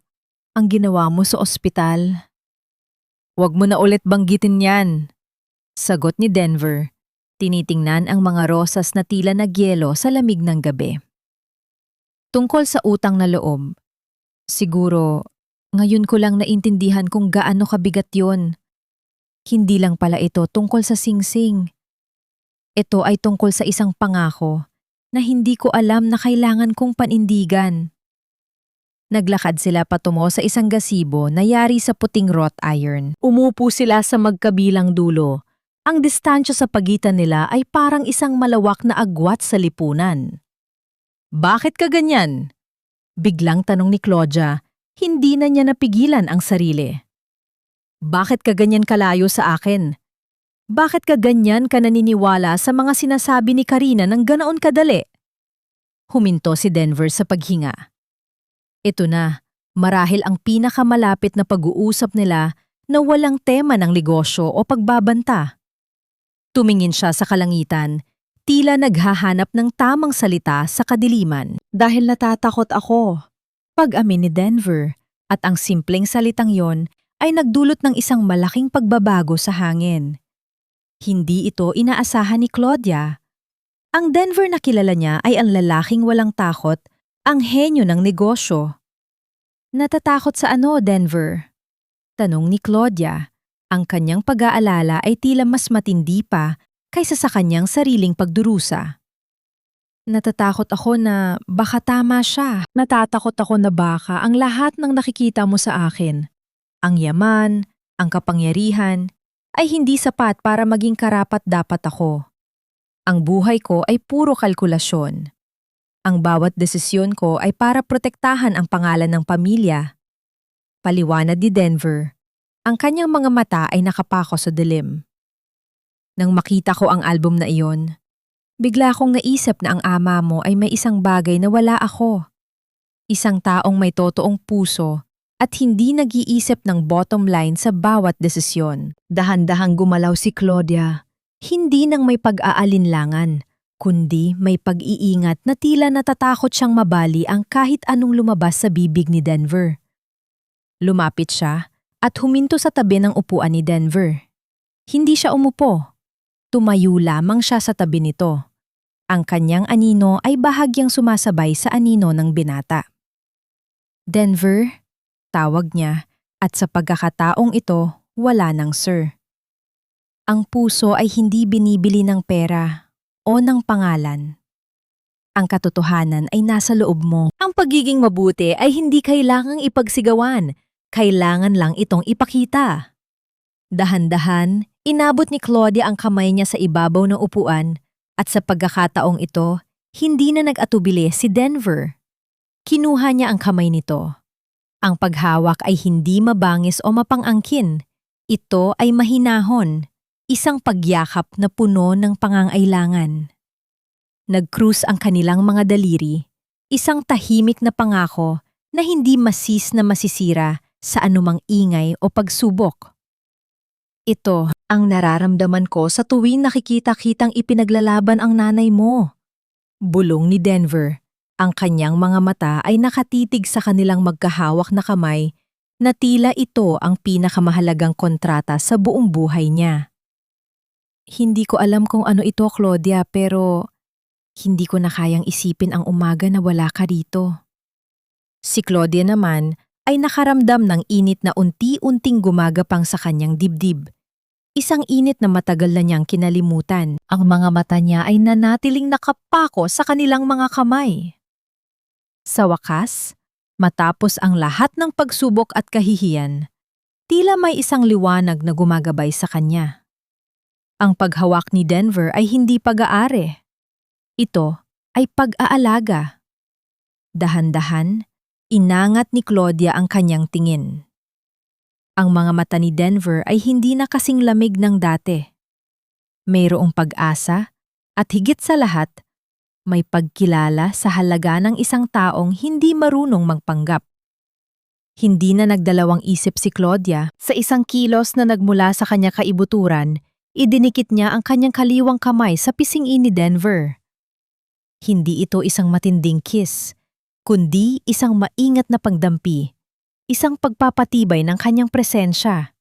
Ang ginawa mo sa ospital. Huwag mo na ulit banggitin yan. Sagot ni Denver. Tinitingnan ang mga rosas na tila nagyelo sa lamig ng gabi. Tungkol sa utang na loob. Siguro, ngayon ko lang naintindihan kung gaano kabigat yon. Hindi lang pala ito tungkol sa singsing. Ito ay tungkol sa isang pangako na hindi ko alam na kailangan kong panindigan. Naglakad sila patungo sa isang gazebo na yari sa puting wrought iron. Umupo sila sa magkabilang dulo. Ang distansya sa pagitan nila ay parang isang malawak na agwat sa lipunan. Bakit ka ganyan? Biglang tanong ni Claudia, hindi na niya napigilan ang sarili. Bakit ka ganyan kalayo sa akin? Bakit ka ganyan ka naniniwala sa mga sinasabi ni Karina ng ganoon kadali? Huminto si Denver sa paghinga. Ito na, marahil ang pinakamalapit na pag-uusap nila na walang tema ng negosyo o pagbabanta. Tumingin siya sa kalangitan, tila naghahanap ng tamang salita sa kadiliman. Dahil natatakot ako. Pag-amin ni Denver, at ang simpleng salitang yon ay nagdulot ng isang malaking pagbabago sa hangin. Hindi ito inaasahan ni Claudia. Ang Denver na kilala niya ay ang lalaking walang takot, ang henyo ng negosyo. Natatakot sa ano, Denver? Tanong ni Claudia. Ang kanyang pag-aalala ay tila mas matindi pa kaysa sa kanyang sariling pagdurusa. Natatakot ako na baka tama siya. Natatakot ako na baka ang lahat ng nakikita mo sa akin, ang yaman, ang kapangyarihan, ay hindi sapat para maging karapat-dapat ako. Ang buhay ko ay puro kalkulasyon. Ang bawat desisyon ko ay para protektahan ang pangalan ng pamilya. Paliwanag ni Denver. Ang kanyang mga mata ay nakapako sa dilim. Nang makita ko ang album na iyon, bigla akong naisip na ang ama mo ay may isang bagay na wala ako. Isang taong may totoong puso at hindi nag-iisip ng bottom line sa bawat desisyon. Dahan-dahang gumalaw si Claudia, hindi nang may pag-aalinlangan, kundi may pag-iingat na tila natatakot siyang mabali ang kahit anong lumabas sa bibig ni Denver. Lumapit siya at huminto sa tabi ng upuan ni Denver. Hindi siya umupo. Tumayo lamang siya sa tabi nito. Ang kanyang anino ay bahagyang sumasabay sa anino ng binata. Denver, tawag niya, at sa pagkakataong ito, wala nang sir. Ang puso ay hindi binibili ng pera o ng pangalan. Ang katotohanan ay nasa loob mo. Ang pagiging mabuti ay hindi kailangang ipagsigawan, kailangan lang itong ipakita. Dahan-dahan, inabot ni Claudia ang kamay niya sa ibabaw ng upuan. At sa pagkakataong ito, hindi na nag-atubili si Denver. Kinuha niya ang kamay nito. Ang paghawak ay hindi mabangis o mapangangkin. Ito ay mahinahon, isang pagyakap na puno ng pangangailangan. Nag-cruise ang kanilang mga daliri, isang tahimik na pangako na hindi masis na masisira sa anumang ingay o pagsubok. Ito ang nararamdaman ko sa tuwing nakikita-kitang ipinaglalaban ang nanay mo. Bulong ni Denver. Ang kanyang mga mata ay nakatitig sa kanilang magkahawak na kamay na tila ito ang pinakamahalagang kontrata sa buong buhay niya. Hindi ko alam kung ano ito, Claudia, pero hindi ko na kayang isipin ang umaga na wala ka rito. Si Claudia naman ay nakaramdam ng init na unti-unting gumagapang sa kanyang dibdib. Isang init na matagal na niyang kinalimutan. Ang mga mata niya ay nanatiling nakapako sa kanilang mga kamay. Sa wakas, matapos ang lahat ng pagsubok at kahihiyan, tila may isang liwanag na gumagabay sa kanya. Ang paghawak ni Denver ay hindi pag-aari. Ito ay pag-aalaga. Dahan-dahan, inangat ni Claudia ang kanyang tingin. Ang mga mata ni Denver ay hindi na kasing lamig ng dati. Mayroong pag-asa at higit sa lahat, may pagkilala sa halaga ng isang taong hindi marunong magpanggap. Hindi na nagdalawang isip si Claudia sa isang kilos na nagmula sa kanya kaibuturan, idinikit niya ang kanyang kaliwang kamay sa pisngi ni Denver. Hindi ito isang matinding kiss, kundi isang maingat na pagdampi. Isang pagpapatibay ng kanyang presensya.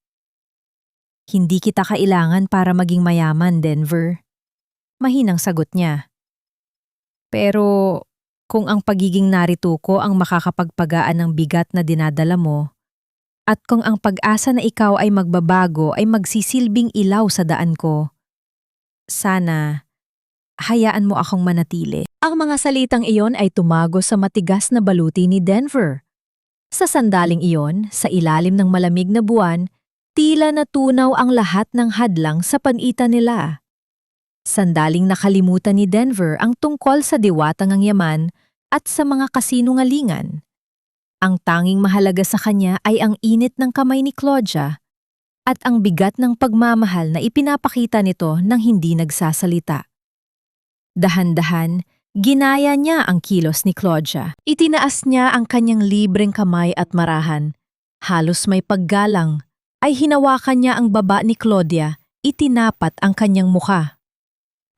Hindi kita kailangan para maging mayaman, Denver. Mahinang sagot niya. Pero kung ang pagiging narito ko ang makakapagpagaan ng bigat na dinadala mo, at kung ang pag-asa na ikaw ay magbabago ay magsisilbing ilaw sa daan ko, sana hayaan mo akong manatili. Ang mga salitang iyon ay tumago sa matigas na baluti ni Denver. Sa sandaling iyon, sa ilalim ng malamig na buwan, tila natunaw ang lahat ng hadlang sa pagitan nila. Sandaling nakalimutan ni Denver ang tungkol sa diwatang ang yaman at sa mga kasinungalingan. Ang tanging mahalaga sa kanya ay ang init ng kamay ni Claudia at ang bigat ng pagmamahal na ipinapakita nito nang hindi nagsasalita. Dahan-dahan, ginaya niya ang kilos ni Claudia. Itinaas niya ang kanyang libreng kamay at marahan. Halos may paggalang, ay hinawakan niya ang baba ni Claudia, itinapat ang kanyang muka.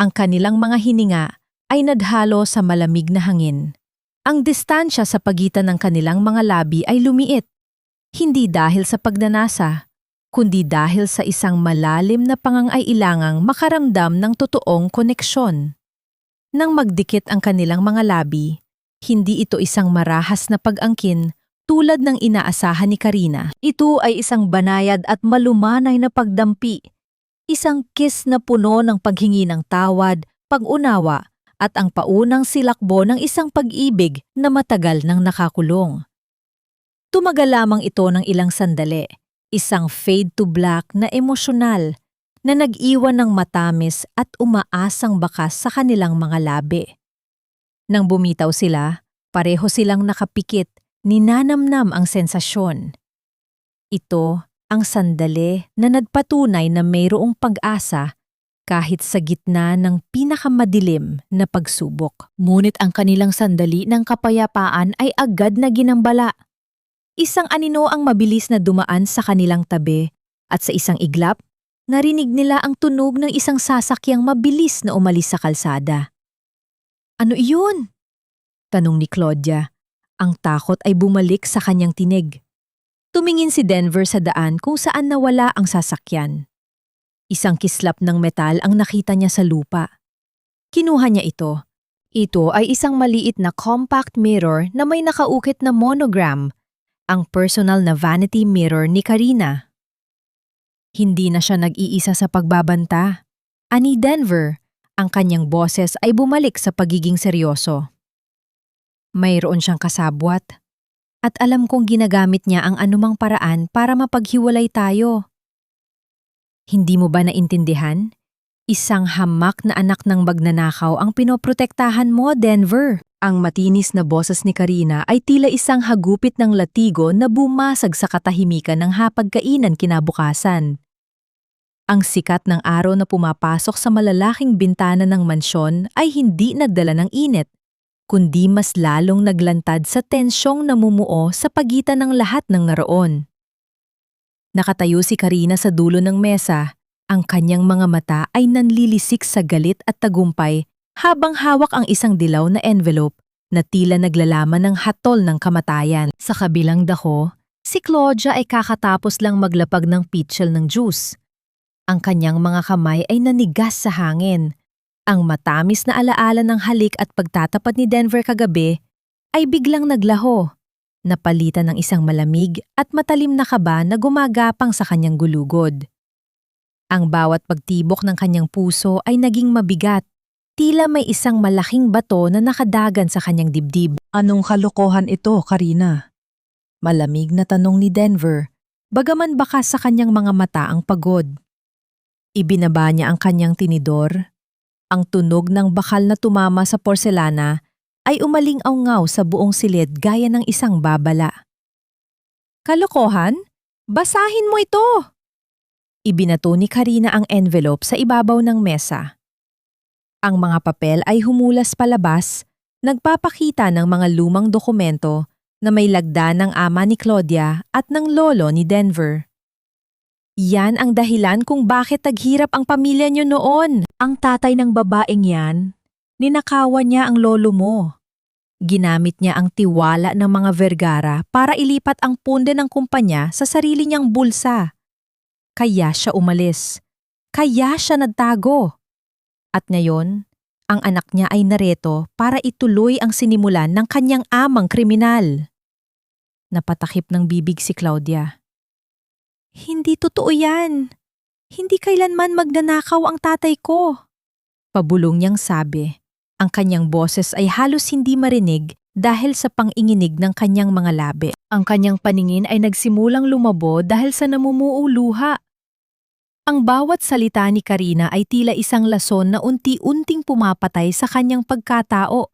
Ang kanilang mga hininga ay nadhalo sa malamig na hangin. Ang distansya sa pagitan ng kanilang mga labi ay lumiit. Hindi dahil sa pagnanasa, kundi dahil sa isang malalim na pangangailangang makaramdam ng totoong koneksyon. Nang magdikit ang kanilang mga labi, hindi ito isang marahas na pag-angkin tulad ng inaasahan ni Karina. Ito ay isang banayad at malumanay na pagdampi. Isang kiss na puno ng paghingi ng tawad, pag-unawa, at ang paunang silakbo ng isang pag-ibig na matagal nang nakakulong. Tumagal lamang ito ng ilang sandali, isang fade to black na emosyonal na nag-iwan ng matamis at umaasang bakas sa kanilang mga labi. Nang bumitaw sila, pareho silang nakapikit, ninanamnam ang sensasyon. Ito ang sandali na nagpatunay na mayroong pag-asa kahit sa gitna ng pinakamadilim na pagsubok. Ngunit ang kanilang sandali ng kapayapaan ay agad na ginambala. Isang anino ang mabilis na dumaan sa kanilang tabi at sa isang iglap, narinig nila ang tunog ng isang sasakyang mabilis na umalis sa kalsada. "Ano iyon?" tanong ni Claudia. Ang takot ay bumalik sa kanyang tinig. Tumingin si Denver sa daan kung saan nawala ang sasakyan. Isang kislap ng metal ang nakita niya sa lupa. Kinuha niya ito. Ito ay isang maliit na compact mirror na may nakaukit na monogram, ang personal na vanity mirror ni Karina. Hindi na siya nag-iisa sa pagbabanta. Ani Denver, ang kanyang boses ay bumalik sa pagiging seryoso. Mayroon siyang kasabwat. At alam kong ginagamit niya ang anumang paraan para mapaghiwalay tayo. Hindi mo ba naintindihan? Isang hamak na anak ng magnanakaw ang pinoprotektahan mo, Denver. Ang matinis na boses ni Karina ay tila isang hagupit ng latigo na bumasag sa katahimikan ng hapagkainan kinabukasan. Ang sikat ng araw na pumapasok sa malalaking bintana ng mansyon ay hindi nagdala ng init, kundi mas lalong naglantad sa tensyong namumuo sa pagitan ng lahat ng naroon. Nakatayo si Karina sa dulo ng mesa, ang kanyang mga mata ay nanlilisik sa galit at tagumpay habang hawak ang isang dilaw na envelope na tila naglalaman ng hatol ng kamatayan. Sa kabilang dako, si Claudia ay kakatapos lang maglapag ng pitchel ng juice. Ang kanyang mga kamay ay nanigas sa hangin. Ang matamis na alaala ng halik at pagtatapat ni Denver kagabi ay biglang naglaho, napalitan ng isang malamig at matalim na kaba na gumagapang sa kanyang gulugod. Ang bawat pagtibok ng kanyang puso ay naging mabigat, tila may isang malaking bato na nakadagan sa kanyang dibdib. "Anong kalokohan ito, Karina?" Malamig na tanong ni Denver, bagaman bakas sa kanyang mga mata ang pagod. Ibinaba niya ang kanyang tinidor. Ang tunog ng bakal na tumama sa porselana ay umaling-awngaw sa buong silid gaya ng isang babala. "Kalokohan? Basahin mo ito!" Ibinato ni Karina ang envelope sa ibabaw ng mesa. Ang mga papel ay humulas palabas, nagpapakita ng mga lumang dokumento na may lagda ng ama ni Claudia at ng lolo ni Denver. Yan ang dahilan kung bakit taghirap ang pamilya niyo noon. Ang tatay ng babaeng yan, ninakawan niya ang lolo mo. Ginamit niya ang tiwala ng mga Vergara para ilipat ang punde ng kumpanya sa sarili niyang bulsa. Kaya siya umalis. Kaya siya nagtago. At ngayon, ang anak niya ay nareto para ituloy ang sinimulan ng kanyang amang kriminal. Napatakip ng bibig si Claudia. "Hindi totoo yan. Hindi kailanman magnanakaw ang tatay ko." Pabulong niyang sabi. Ang kanyang boses ay halos hindi marinig dahil sa panginginig ng kanyang mga labi. Ang kanyang paningin ay nagsimulang lumabo dahil sa namumuo luha. Ang bawat salita ni Karina ay tila isang lason na unti-unting pumapatay sa kanyang pagkatao.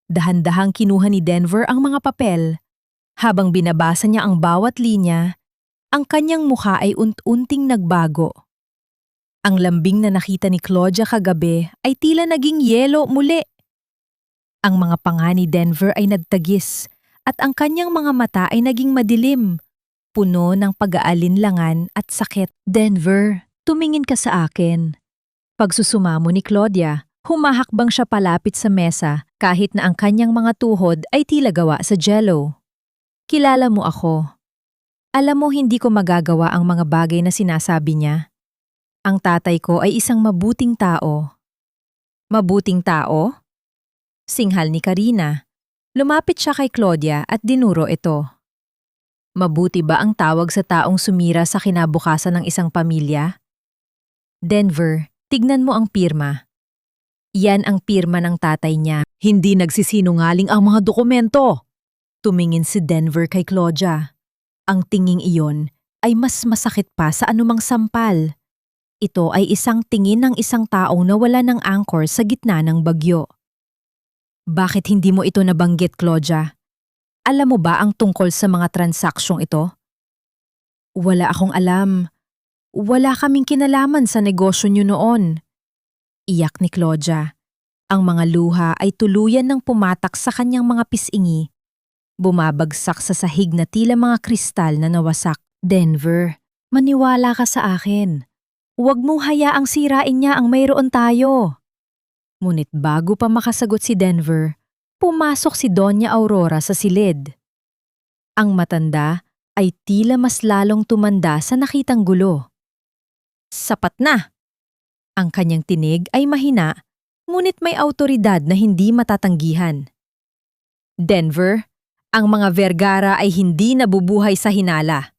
Dahan-dahang kinuha ni Denver ang mga papel. Habang binabasa niya ang bawat linya, ang kanyang mukha ay unti-unting nagbago. Ang lambing na nakita ni Claudia kagabi ay tila naging yelo muli. Ang mga panga ni Denver ay nagtagis at ang kanyang mga mata ay naging madilim, puno ng pag-aalinlangan at sakit. "Denver, tumingin ka sa akin." Pagsusumamo ni Claudia, humahakbang siya palapit sa mesa kahit na ang kanyang mga tuhod ay tila gawa sa jello. "Kilala mo ako. Alam mo hindi ko magagawa ang mga bagay na sinasabi niya. Ang tatay ko ay isang mabuting tao." "Mabuting tao?" Singhal ni Karina. Lumapit siya kay Claudia at dinuro ito. "Mabuti ba ang tawag sa taong sumira sa kinabukasan ng isang pamilya? Denver, tignan mo ang pirma. Yan ang pirma ng tatay niya. Hindi nagsisinungaling ang mga dokumento. Tumingin si Denver kay Claudia. Ang tinging iyon ay mas masakit pa sa anumang sampal. Ito ay isang tingin ng isang taong nawala ng anchor sa gitna ng bagyo. Bakit hindi mo ito nabanggit, Claudia? Alam mo ba ang tungkol sa mga transaksyong ito? Wala akong alam. Wala kaming kinalaman sa negosyo niyo noon. Iyak ni Claudia. Ang mga luha ay tuluyan ng pumatak sa kanyang mga pisingi. Bumabagsak sa sahig na tila mga kristal na nawasak. Denver, maniwala ka sa akin. Huwag mo hayaang sirain niya ang mayroon tayo. Ngunit bago pa makasagot si Denver, pumasok si Doña Aurora sa silid. Ang matanda ay tila mas lalong tumanda sa nakitang gulo. Sapat na! Ang kanyang tinig ay mahina, ngunit may autoridad na hindi matatanggihan. Denver, ang mga Vergara ay hindi nabubuhay sa hinala.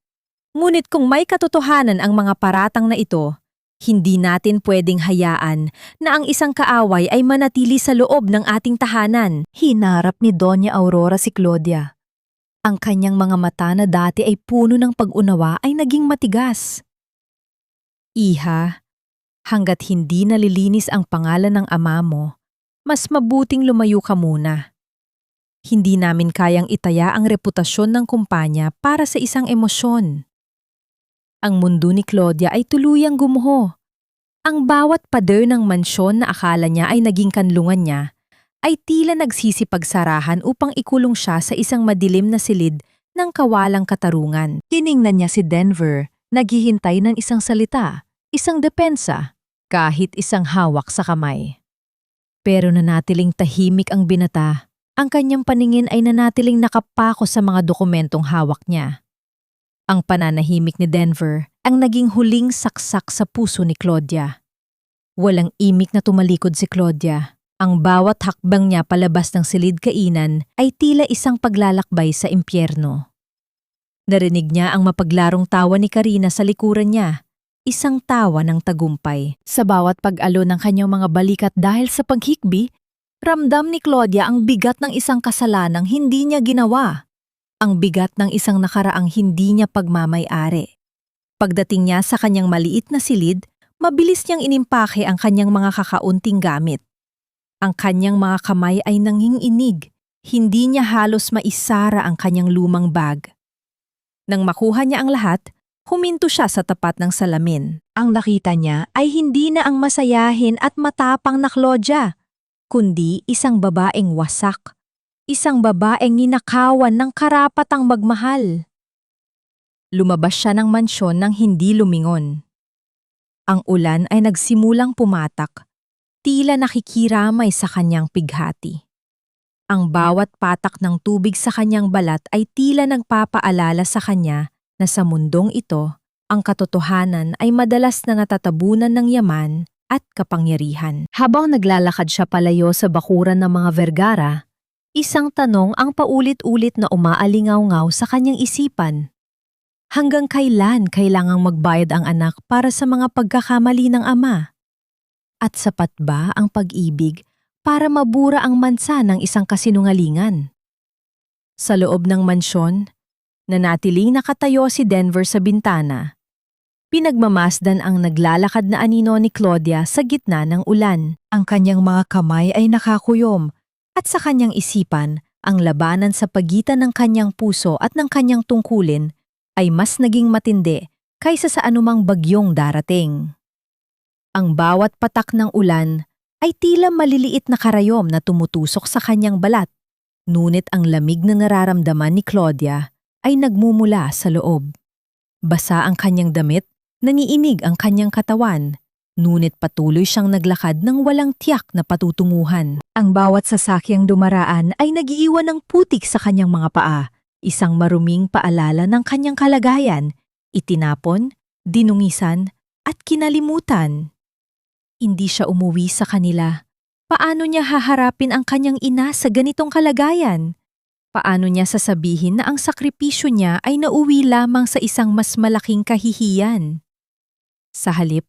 Ngunit kung may katotohanan ang mga paratang na ito, hindi natin pwedeng hayaan na ang isang kaaway ay manatili sa loob ng ating tahanan. Hinarap ni Doña Aurora si Claudia. Ang kanyang mga mata na dati ay puno ng pag-unawa ay naging matigas. Iha, hanggat hindi nalilinis ang pangalan ng ama mo, mas mabuting lumayo ka muna. Hindi namin kayang itaya ang reputasyon ng kumpanya para sa isang emosyon. Ang mundo ni Claudia ay tuluyang gumuho. Ang bawat pader ng mansyon na akala niya ay naging kanlungan niya ay tila nagsisipagsarahan upang ikulong siya sa isang madilim na silid ng kawalang katarungan. Tiningnan niya si Denver, naghihintay ng isang salita, isang depensa, kahit isang hawak sa kamay. Pero nanatiling tahimik ang binata, ang kanyang paningin ay nanatiling nakapako sa mga dokumentong hawak niya. Ang pananahimik ni Denver ang naging huling saksak sa puso ni Claudia. Walang imik na tumalikod si Claudia. Ang bawat hakbang niya palabas ng silid kainan ay tila isang paglalakbay sa impyerno. Narinig niya ang mapaglarong tawa ni Karina sa likuran niya, isang tawa ng tagumpay. Sa bawat pag-alo ng kanyang mga balikat dahil sa paghikbi, ramdam ni Claudia ang bigat ng isang kasalanang hindi niya ginawa. Ang bigat ng isang nakaraang hindi niya pagmamay-ari. Pagdating niya sa kanyang maliit na silid, mabilis niyang inimpake ang kanyang mga kakaunting gamit. Ang kanyang mga kamay ay nanginginig, hindi niya halos maisara ang kanyang lumang bag. Nang makuha niya ang lahat, huminto siya sa tapat ng salamin. Ang nakita niya ay hindi na ang masayahin at matapang na Claudia, kundi isang babaeng wasak. Isang babaeng ninakawan ng karapatang magmahal. Lumabas siya ng mansyon nang hindi lumingon. Ang ulan ay nagsimulang pumatak, tila nakikiramay sa kanyang pighati. Ang bawat patak ng tubig sa kanyang balat ay tila nagpapaalala sa kanya na sa mundong ito, ang katotohanan ay madalas na natatabunan ng yaman at kapangyarihan. Habang naglalakad siya palayo sa bakuran ng mga Vergara, isang tanong ang paulit-ulit na umaalingaw-ngaw sa kanyang isipan. Hanggang kailan kailangang magbayad ang anak para sa mga pagkakamali ng ama? At sapat ba ang pag-ibig para mabura ang mansa ng isang kasinungalingan? Sa loob ng mansyon, nanatiling nakatayo si Denver sa bintana. Pinagmamasdan ang naglalakad na anino ni Claudia sa gitna ng ulan. Ang kanyang mga kamay ay nakakuyom. At sa kanyang isipan, ang labanan sa pagitan ng kanyang puso at ng kanyang tungkulin ay mas naging matindi kaysa sa anumang bagyong darating. Ang bawat patak ng ulan ay tila maliliit na karayom na tumutusok sa kanyang balat, ngunit ang lamig na nararamdaman ni Claudia ay nagmumula sa loob. Basa ang kanyang damit, nangiinig ang kanyang katawan, ngunit patuloy siyang naglakad ng walang tiyak na patutunguhan. Ang bawat sasakyang dumaraan ay nagiiwan ng putik sa kanyang mga paa, isang maruming paalala ng kanyang kalagayan, itinapon, dinungisan, at kinalimutan. Hindi siya umuwi sa kanila. Paano niya haharapin ang kanyang ina sa ganitong kalagayan? Paano niya sasabihin na ang sakripisyo niya ay nauwi lamang sa isang mas malaking kahihiyan? Sa halip,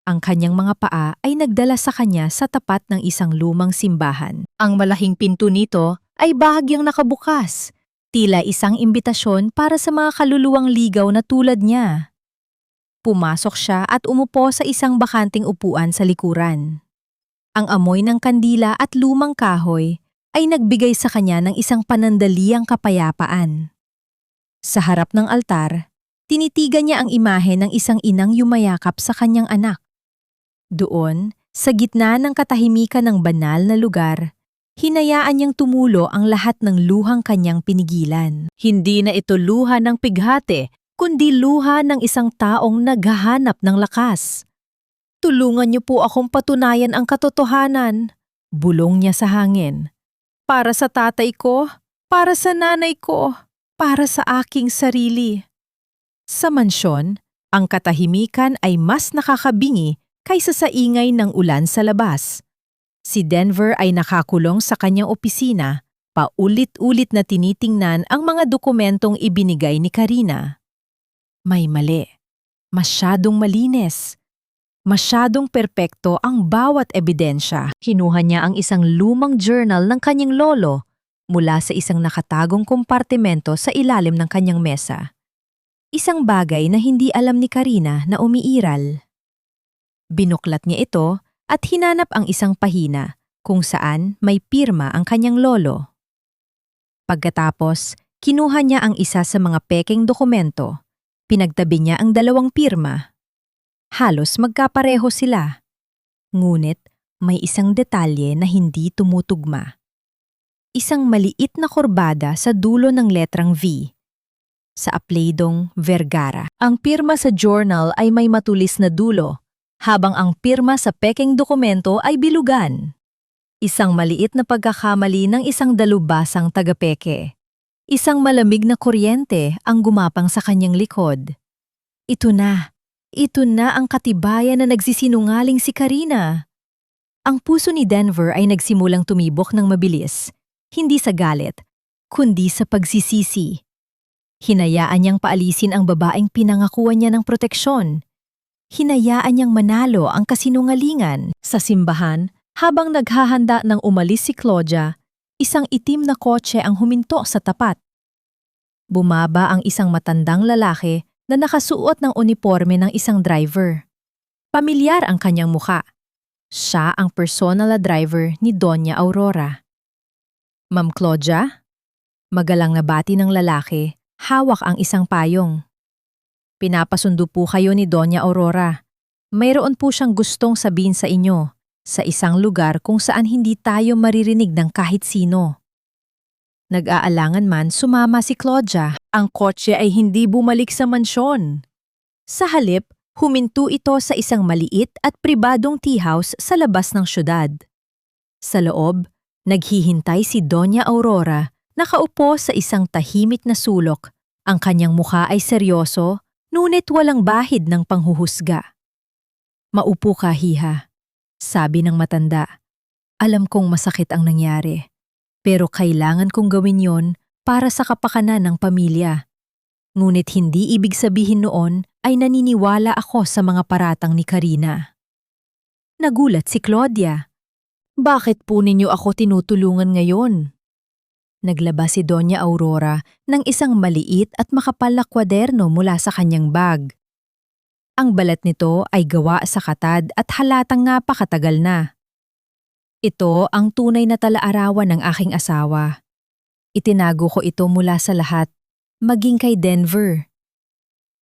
Ang kanyang mga paa ay nagdala sa kanya sa tapat ng isang lumang simbahan. Ang malahing pinto nito ay bahagyang nakabukas, tila isang imbitasyon para sa mga kaluluwang ligaw na tulad niya. Pumasok siya at umupo sa isang bakanting upuan sa likuran. Ang amoy ng kandila at lumang kahoy ay nagbigay sa kanya ng isang panandaliang kapayapaan. Sa harap ng altar, tinitigan niya ang imahe ng isang inang yumayakap sa kanyang anak. Doon, sa gitna ng katahimikan ng banal na lugar, hinayaan niyang tumulo ang lahat ng luhang kanyang pinigilan. Hindi na ito luha ng pighati, kundi luha ng isang taong naghahanap ng lakas. Tulungan niyo po akong patunayan ang katotohanan, bulong niya sa hangin. Para sa tatay ko, para sa nanay ko, para sa aking sarili. Sa mansyon, ang katahimikan ay mas nakakabingi kaysa sa ingay ng ulan sa labas. Si Denver ay nakakulong sa kanyang opisina, paulit-ulit na tinitingnan ang mga dokumentong ibinigay ni Karina. May mali. Masyadong malinis. Masyadong perpekto ang bawat ebidensya. Kinuha niya ang isang lumang journal ng kanyang lolo mula sa isang nakatagong kompartimento sa ilalim ng kanyang mesa. Isang bagay na hindi alam ni Karina na umiiral. Binuklat niya ito at hinanap ang isang pahina kung saan may pirma ang kanyang lolo. Pagkatapos, kinuha niya ang isa sa mga pekeng dokumento. Pinagtabi niya ang dalawang pirma. Halos magkapareho sila. Ngunit may isang detalye na hindi tumutugma. Isang maliit na kurbada sa dulo ng letrang V. Sa apelidong Vergara. Ang pirma sa journal ay may matulis na dulo, habang ang pirma sa pekeng dokumento ay bilugan. Isang maliit na pagkakamali ng isang dalubhasang tagapeke. Isang malamig na kuryente ang gumapang sa kanyang likod. Ito na ang katibayan na nagsisinungaling si Karina. Ang puso ni Denver ay nagsimulang tumibok ng mabilis, hindi sa galit, kundi sa pagsisisi. Hinayaan niyang paalisin ang babaeng pinangakuan niya ng proteksyon. Hinayaan niyang manalo ang kasinungalingan. Sa simbahan, habang naghahanda ng umalis si Claudia, isang itim na kotse ang huminto sa tapat. Bumaba ang isang matandang lalaki na nakasuot ng uniforme ng isang driver. Pamilyar ang kanyang muka. Siya ang personal na driver ni Doña Aurora. Ma'am Claudia? Magalang na bati ng lalaki, hawak ang isang payong. Pinapasundo po kayo ni Doña Aurora. Mayroon po siyang gustong sabihin sa inyo, sa isang lugar kung saan hindi tayo maririnig ng kahit sino. Nag-aalangan man sumama si Claudia. Ang kotse ay hindi bumalik sa mansyon. Sa halip, huminto ito sa isang maliit at pribadong tea house sa labas ng syudad. Sa loob, naghihintay si Doña Aurora, nakaupo sa isang tahimik na sulok. Ang kanyang mukha ay seryoso, ngunit walang bahid ng panghuhusga. Maupo ka, Hiha, sabi ng matanda. Alam kong masakit ang nangyari, pero kailangan kong gawin yon para sa kapakanan ng pamilya. Ngunit hindi ibig sabihin noon ay naniniwala ako sa mga paratang ni Karina. Nagulat si Claudia. Bakit po ninyo ako tinutulungan ngayon? Naglabas si Doña Aurora ng isang maliit at makapal na kwaderno mula sa kanyang bag. Ang balat nito ay gawa sa katad at halatang napakatagal na. Ito ang tunay na talaarawan ng aking asawa. Itinago ko ito mula sa lahat, maging kay Denver.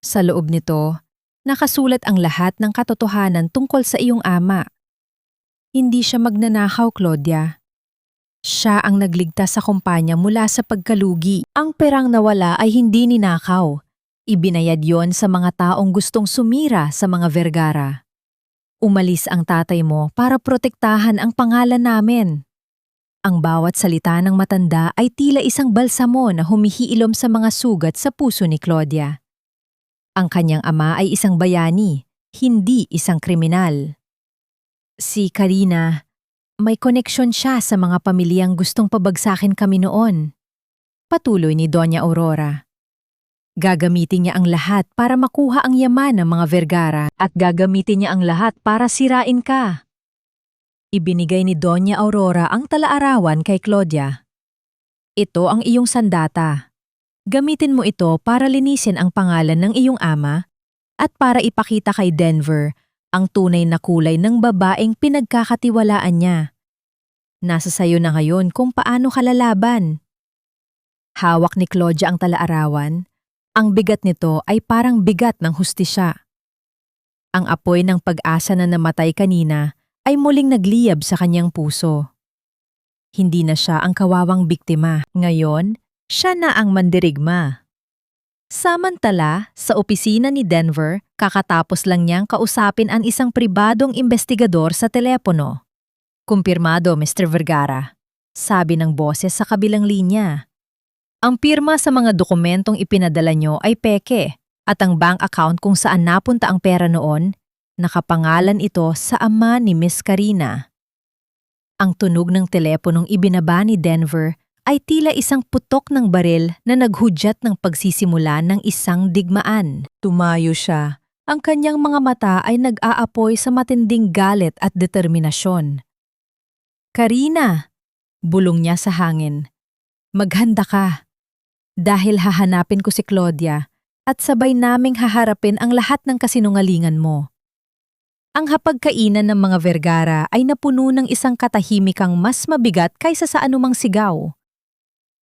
Sa loob nito, nakasulat ang lahat ng katotohanan tungkol sa iyong ama. Hindi siya magnanakaw, Claudia. Siya ang nagligtas sa kumpanya mula sa pagkalugi. Ang perang nawala ay hindi ninakaw. Ibinayad yon sa mga taong gustong sumira sa mga Vergara. Umalis ang tatay mo para protektahan ang pangalan namin. Ang bawat salita ng matanda ay tila isang balsamo na humihiilom sa mga sugat sa puso ni Claudia. Ang kanyang ama ay isang bayani, hindi isang kriminal. Si Karina, may koneksyon siya sa mga pamilyang gustong pabagsakin kami noon. Patuloy ni Doña Aurora. Gagamitin niya ang lahat para makuha ang yaman ng mga Vergara at gagamitin niya ang lahat para sirain ka. Ibinigay ni Doña Aurora ang talaarawan kay Claudia. Ito ang iyong sandata. Gamitin mo ito para linisin ang pangalan ng iyong ama at para ipakita kay Denver ang tunay na kulay ng babaeng pinagkakatiwalaan niya. Nasa sayo na ngayon kung paano ka lalaban. Hawak ni Claudia ang talaarawan. Ang bigat nito ay parang bigat ng hustisya. Ang apoy ng pag-asa na namatay kanina ay muling nagliyab sa kanyang puso. Hindi na siya ang kawawang biktima. Ngayon, siya na ang mandirigma. Samantala, sa opisina ni Denver, kakatapos lang niyang kausapin ang isang pribadong investigador sa telepono. "Kumpirmado, Mr. Vergara," sabi ng boses sa kabilang linya. "Ang pirma sa mga dokumentong ipinadala niyo ay peke at ang bank account kung saan napunta ang pera noon, nakapangalan ito sa ama ni Miss Karina." Ang tunog ng teleponong ibinaba ni Denver ay tila isang putok ng baril na naghudyat ng pagsisimula ng isang digmaan. Tumayo siya. Ang kanyang mga mata ay nag-aapoy sa matinding galit at determinasyon. "Karina!" bulong niya sa hangin. "Maghanda ka. Dahil hahanapin ko si Claudia at sabay naming haharapin ang lahat ng kasinungalingan mo." Ang hapagkainan ng mga Vergara ay napuno ng isang katahimikang mas mabigat kaysa sa anumang sigaw.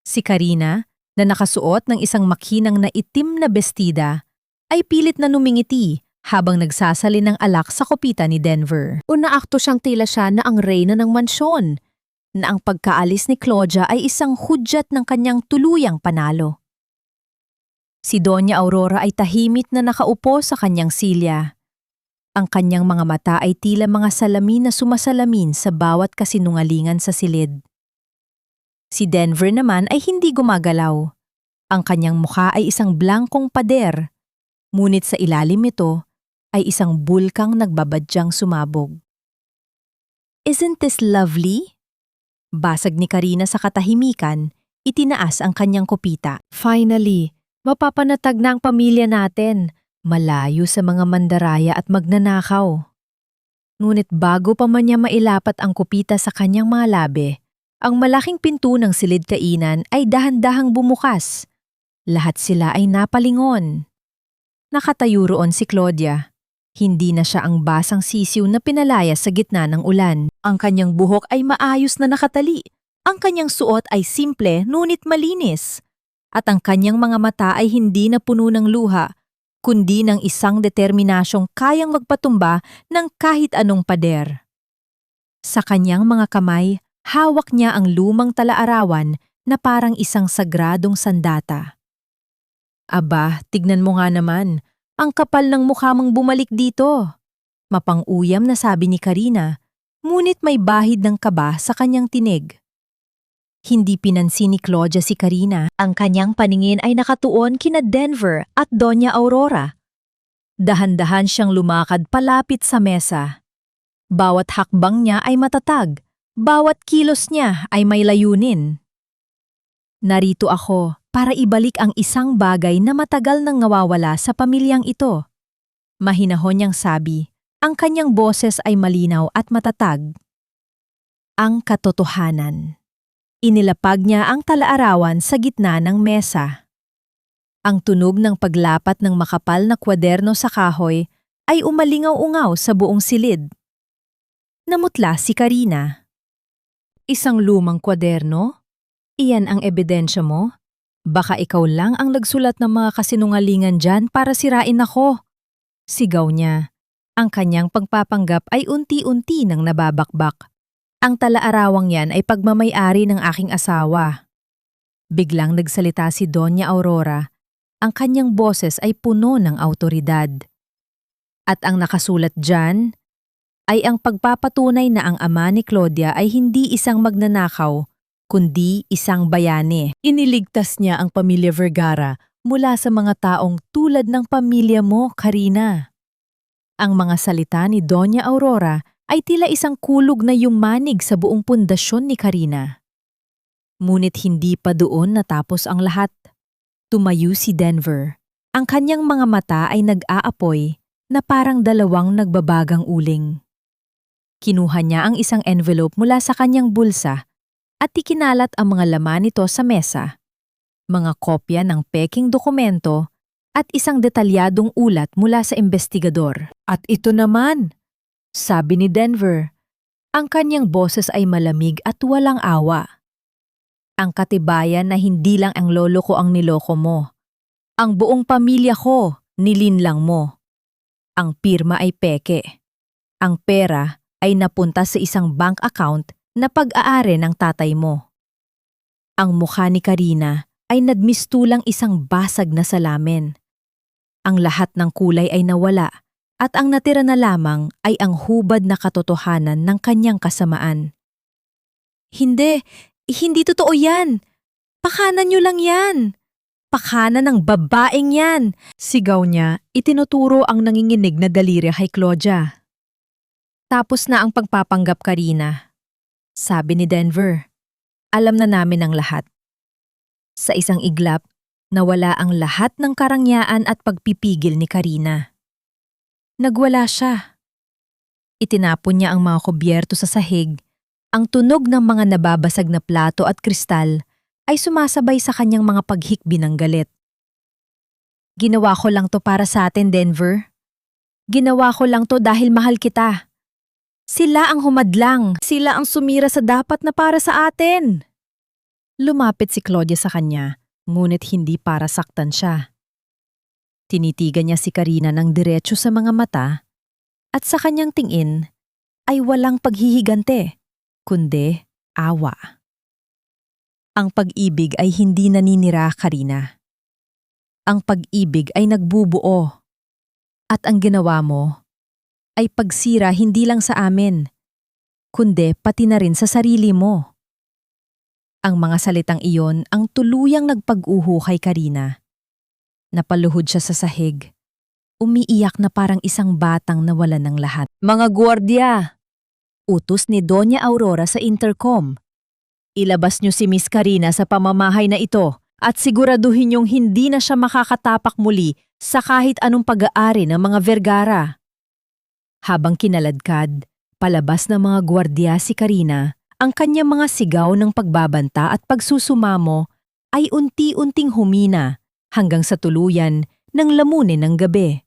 Si Karina, na nakasuot ng isang makinang na itim na bestida, ay pilit na numingiti habang nagsasali ng alak sa kopita ni Denver. Una-akto siyang tila siya na ang reyna ng mansyon, na ang pagkaalis ni Claudia ay isang hudyat ng kanyang tuluyang panalo. Si Doña Aurora ay tahimik na nakaupo sa kanyang silya. Ang kanyang mga mata ay tila mga salamin na sumasalamin sa bawat kasinungalingan sa silid. Si Denver naman ay hindi gumagalaw. Ang kanyang mukha ay isang blankong pader, ngunit sa ilalim nito ay isang bulkang nagbabadyang sumabog. "Isn't this lovely?" Basag ni Karina sa katahimikan, itinaas ang kanyang kopita. "Finally, mapapanatag na ang pamilya natin, malayo sa mga mandaraya at magnanakaw." Ngunit bago pa man niya mailapat ang kopita sa kanyang mga labi, ang malaking pinto ng silid kainan ay dahan-dahang bumukas. Lahat sila ay napalingon. Nakatayo roon si Claudia. Hindi na siya ang basang sisiw na pinalayas sa gitna ng ulan. Ang kanyang buhok ay maayos na nakatali. Ang kanyang suot ay simple ngunit malinis. At ang kanyang mga mata ay hindi na puno ng luha, kundi ng isang determinasyong kayang magpatumba ng kahit anong pader. Sa kanyang mga kamay, hawak niya ang lumang talaarawan na parang isang sagradong sandata. "Aba, tignan mo nga naman, ang kapal ng mukha mong bumalik dito." Mapang-uyam na sabi ni Karina, ngunit may bahid ng kaba sa kanyang tinig. Hindi pinansin ni Claudia si Karina. Ang kanyang paningin ay nakatuon kina Denver at Doña Aurora. Dahan-dahan siyang lumakad palapit sa mesa. Bawat hakbang niya ay matatag. Bawat kilos niya ay may layunin. "Narito ako para ibalik ang isang bagay na matagal nang nawawala sa pamilyang ito." Mahinahon niyang sabi, ang kanyang boses ay malinaw at matatag. Ang katotohanan. Inilapag niya ang talaarawan sa gitna ng mesa. Ang tunog ng paglapat ng makapal na kwaderno sa kahoy ay umalingaw-ungaw sa buong silid. Namutla si Karina. "Isang lumang kwaderno? Iyan ang ebidensya mo? Baka ikaw lang ang nagsulat ng mga kasinungalingan dyan para sirain ako." Sigaw niya. Ang kanyang pagpapanggap ay unti-unti nang nababakbak. "Ang talaarawang yan ay pagmamay-ari ng aking asawa." Biglang nagsalita si Doña Aurora. Ang kanyang boses ay puno ng awtoridad. "At ang nakasulat dyan ay ang pagpapatunay na ang ama ni Claudia ay hindi isang magnanakaw, kundi isang bayani. Iniligtas niya ang pamilya Vergara mula sa mga taong tulad ng pamilya mo, Karina." Ang mga salita ni Doña Aurora ay tila isang kulog na yumanig sa buong pundasyon ni Karina. Ngunit hindi pa doon natapos ang lahat. Tumayo si Denver. Ang kanyang mga mata ay nag-aapoy na parang dalawang nagbabagang uling. Kinuha niya ang isang envelope mula sa kanyang bulsa at ikinalat ang mga laman nito sa mesa. Mga kopya ng peking dokumento at isang detalyadong ulat mula sa investigador. At ito naman, sabi ni Denver. Ang kanyang boses ay malamig at walang awa. Ang katibayan na hindi lang ang lolo ko ang niloko mo. Ang buong pamilya ko, nilinlang mo. Ang pirma ay peke. Ang pera ay napunta sa isang bank account na pag-aari ng tatay mo. Ang mukha ni Karina ay nagmistulang isang basag na salamin. Ang lahat ng kulay ay nawala at ang natira na lamang ay ang hubad na katotohanan ng kanyang kasamaan. Hindi totoo yan. Pakanan niyo lang yan. Pakanan ng babaeng yan, sigaw niya, itinuturo ang nanginginig na daliri kay Claudia. Tapos na ang pagpapanggap, Karina. Sabi ni Denver. Alam na namin ang lahat. Sa isang iglap, nawala ang lahat ng karangyaan at pagpipigil ni Karina. Nagwala siya. Itinapon niya ang mga kubyerto sa sahig. Ang tunog ng mga nababasag na plato at kristal ay sumasabay sa kanyang mga paghikbi ng galit. Ginawa ko lang to para sa atin, Denver. Ginawa ko lang to dahil mahal kita. Sila ang humadlang. Sila ang sumira sa dapat na para sa atin. Lumapit si Claudia sa kanya, ngunit hindi para saktan siya. Tinitigan niya si Karina ng diretso sa mga mata at sa kanyang tingin ay walang paghihigante, kundi awa. Ang pag-ibig ay hindi naninira, Karina. Ang pag-ibig ay nagbubuo. At ang ginawa mo ay pagsira hindi lang sa amin, kundi pati na rin sa sarili mo. Ang mga salitang iyon ang tuluyang nagpag-uho kay Karina. Napaluhod siya sa sahig. Umiiyak na parang isang batang nawalan ng lahat. Mga gwardiya! Utos ni Doña Aurora sa intercom. Ilabas niyo si Miss Karina sa pamamahay na ito at siguraduhin niyong hindi na siya makakatapak muli sa kahit anong pag-aari ng mga Vergara. Habang kinaladkad, palabas ng mga gwardiya si Karina, ang kanyang mga sigaw ng pagbabanta at pagsusumamo ay unti-unting humina hanggang sa tuluyan ng lamunin ng gabi.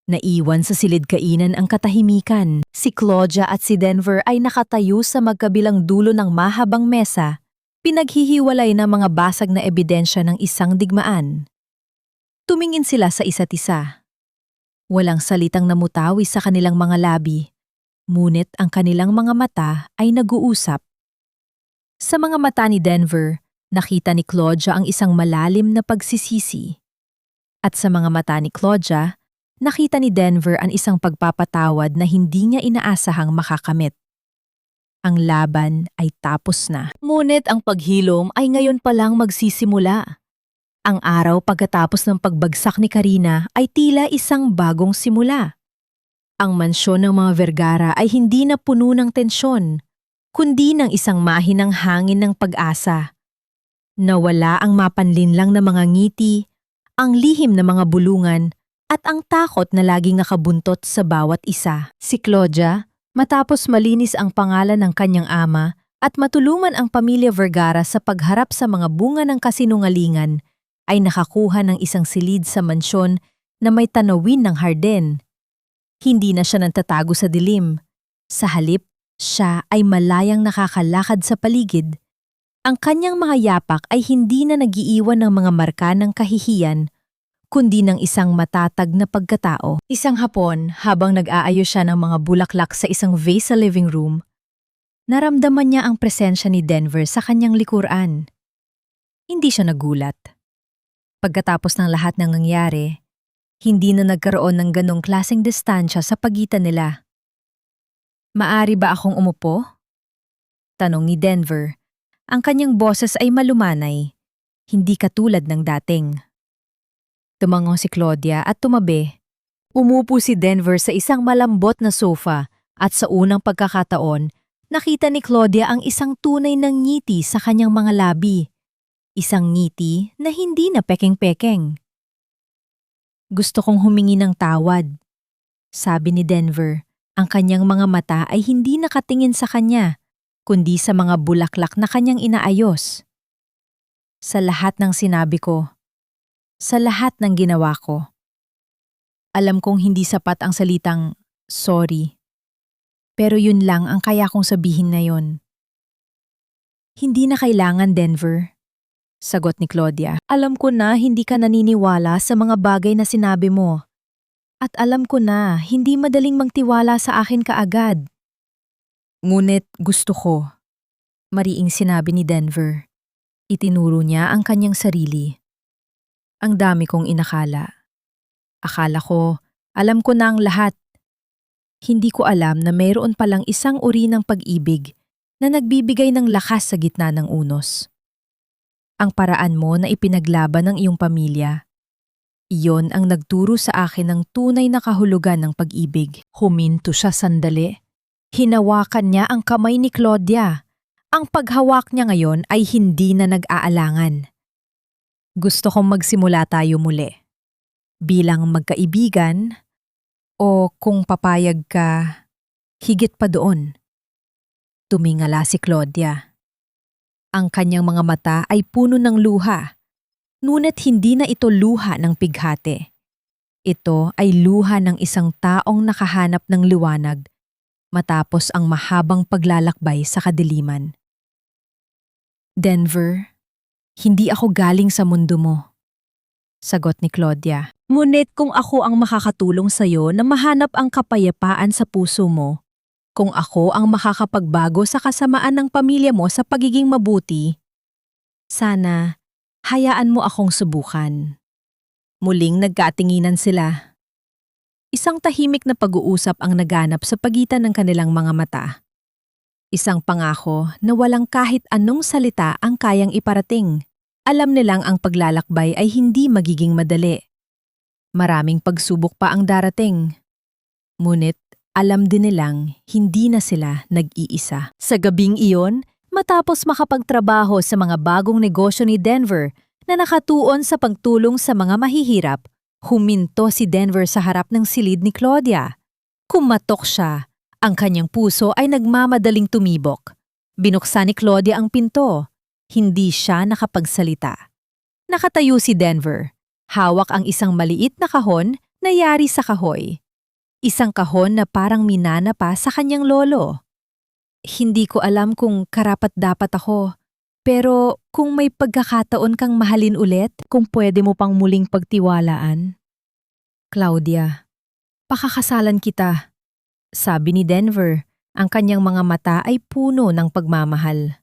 Naiwan sa silid-kainan ang katahimikan. Si Claudia at si Denver ay nakatayo sa magkabilang dulo ng mahabang mesa, pinaghihiwalay ng mga basag na ebidensya ng isang digmaan. Tumingin sila sa isa't isa. Walang salitang namutawi sa kanilang mga labi, ngunit ang kanilang mga mata ay nag-uusap. Sa mga mata ni Denver, nakita ni Claudia ang isang malalim na pagsisisi. At sa mga mata ni Claudia, nakita ni Denver ang isang pagpapatawad na hindi niya inaasahang makakamit. Ang laban ay tapos na. Ngunit ang paghilom ay ngayon pa lang magsisimula. Ang araw pagkatapos ng pagbagsak ni Karina ay tila isang bagong simula. Ang mansyon ng mga Vergara ay hindi na puno ng tensyon, kundi ng isang mahinang hangin ng pag-asa. Nawala ang mapanlinlang na mga ngiti, ang lihim na mga bulungan, at ang takot na laging nakabuntot sa bawat isa. Si Claudia, matapos malinis ang pangalan ng kanyang ama at matulungan ang pamilya Vergara sa pagharap sa mga bunga ng kasinungalingan, ay nakakuha ng isang silid sa mansyon na may tanawin ng harden. Hindi na siya nagtatago sa dilim. Sa halip, siya ay malayang nakakalakad sa paligid. Ang kanyang mga yapak ay hindi na nagiiwan ng mga marka ng kahihiyan, kundi ng isang matatag na pagkatao. Isang hapon, habang nag-aayos siya ng mga bulaklak sa isang vase sa living room, naramdaman niya ang presensya ni Denver sa kanyang likuran. Hindi siya nagulat. Pagkatapos ng lahat ng nangyari, hindi na nagkaroon ng ganong klaseng distansya sa pagitan nila. Maari ba akong umupo? Tanong ni Denver. Ang kanyang boses ay malumanay, hindi katulad ng dating. Tumango si Claudia at tumabi. Umupo si Denver sa isang malambot na sofa at sa unang pagkakataon, nakita ni Claudia ang isang tunay ng ngiti sa kanyang mga labi. Isang ngiti na hindi na pekeng-pekeng. Gusto kong humingi ng tawad. Sabi ni Denver, ang kanyang mga mata ay hindi nakatingin sa kanya, kundi sa mga bulaklak na kanyang inaayos. Sa lahat ng sinabi ko, sa lahat ng ginawa ko. Alam kong hindi sapat ang salitang sorry, pero yun lang ang kaya kong sabihin ngayon. Hindi na kailangan, Denver. Sagot ni Claudia. Alam ko na hindi ka naniniwala sa mga bagay na sinabi mo. At alam ko na hindi madaling magtiwala sa akin kaagad. Ngunit gusto ko. Mariing sinabi ni Denver. Itinuro niya ang kanyang sarili. Ang dami kong inakala. Akala ko, alam ko na ang lahat. Hindi ko alam na mayroon palang isang uri ng pag-ibig na nagbibigay ng lakas sa gitna ng unos. Ang paraan mo na ipinaglaban ng iyong pamilya. Iyon ang nagturo sa akin ng tunay na kahulugan ng pag-ibig. Huminto siya sandali. Hinawakan niya ang kamay ni Claudia. Ang paghawak niya ngayon ay hindi na nag-aalangan. Gusto kong magsimula tayo muli. Bilang magkaibigan o kung papayag ka, higit pa doon. Tumingala si Claudia. Ang kanyang mga mata ay puno ng luha, ngunit hindi na ito luha ng pighati. Ito ay luha ng isang taong nakahanap ng liwanag matapos ang mahabang paglalakbay sa kadiliman. Denver, hindi ako galing sa mundo mo. Sagot ni Claudia. Ngunit kung ako ang makakatulong sa iyo na mahanap ang kapayapaan sa puso mo, kung ako ang makakapagbago sa kasamaan ng pamilya mo sa pagiging mabuti, sana hayaan mo akong subukan. Muling nagkatinginan sila. Isang tahimik na pag-uusap ang naganap sa pagitan ng kanilang mga mata. Isang pangako na walang kahit anong salita ang kayang iparating. Alam nilang ang paglalakbay ay hindi magiging madali. Maraming pagsubok pa ang darating. Ngunit alam din nilang hindi na sila nag-iisa. Sa gabing iyon, matapos makapagtrabaho sa mga bagong negosyo ni Denver na nakatuon sa pagtulong sa mga mahihirap, huminto si Denver sa harap ng silid ni Claudia. Kumatok siya. Ang kanyang puso ay nagmamadaling tumibok. Binuksan ni Claudia ang pinto. Hindi siya nakapagsalita. Nakatayo si Denver. Hawak ang isang maliit na kahon na yari sa kahoy. Isang kahon na parang minana pa sa kanyang lolo. Hindi ko alam kung karapat-dapat ako, pero kung may pagkakataon kang mahalin ulit, kung pwede mo pang muling pagtiwalaan. Claudia, pakakasalan kita, sabi ni Denver. Ang kanyang mga mata ay puno ng pagmamahal.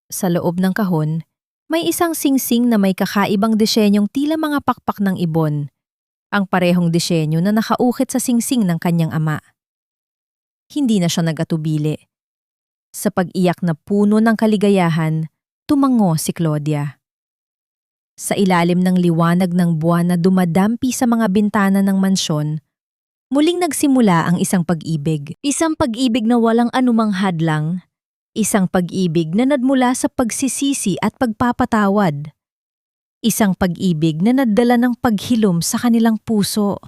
Sa loob ng kahon, may isang singsing na may kakaibang disenyong tila mga pakpak ng ibon. Ang parehong disenyo na nakaukit sa singsing ng kanyang ama. Hindi na siya nag-atubili. Sa pag-iyak na puno ng kaligayahan, tumango si Claudia. Sa ilalim ng liwanag ng buwan na dumadampi sa mga bintana ng mansyon, muling nagsimula ang isang pag-ibig. Isang pag-ibig na walang anumang hadlang. Isang pag-ibig na nadmula sa pagsisisi at pagpapatawad. Isang pag-ibig na nadala ng paghilom sa kanilang puso.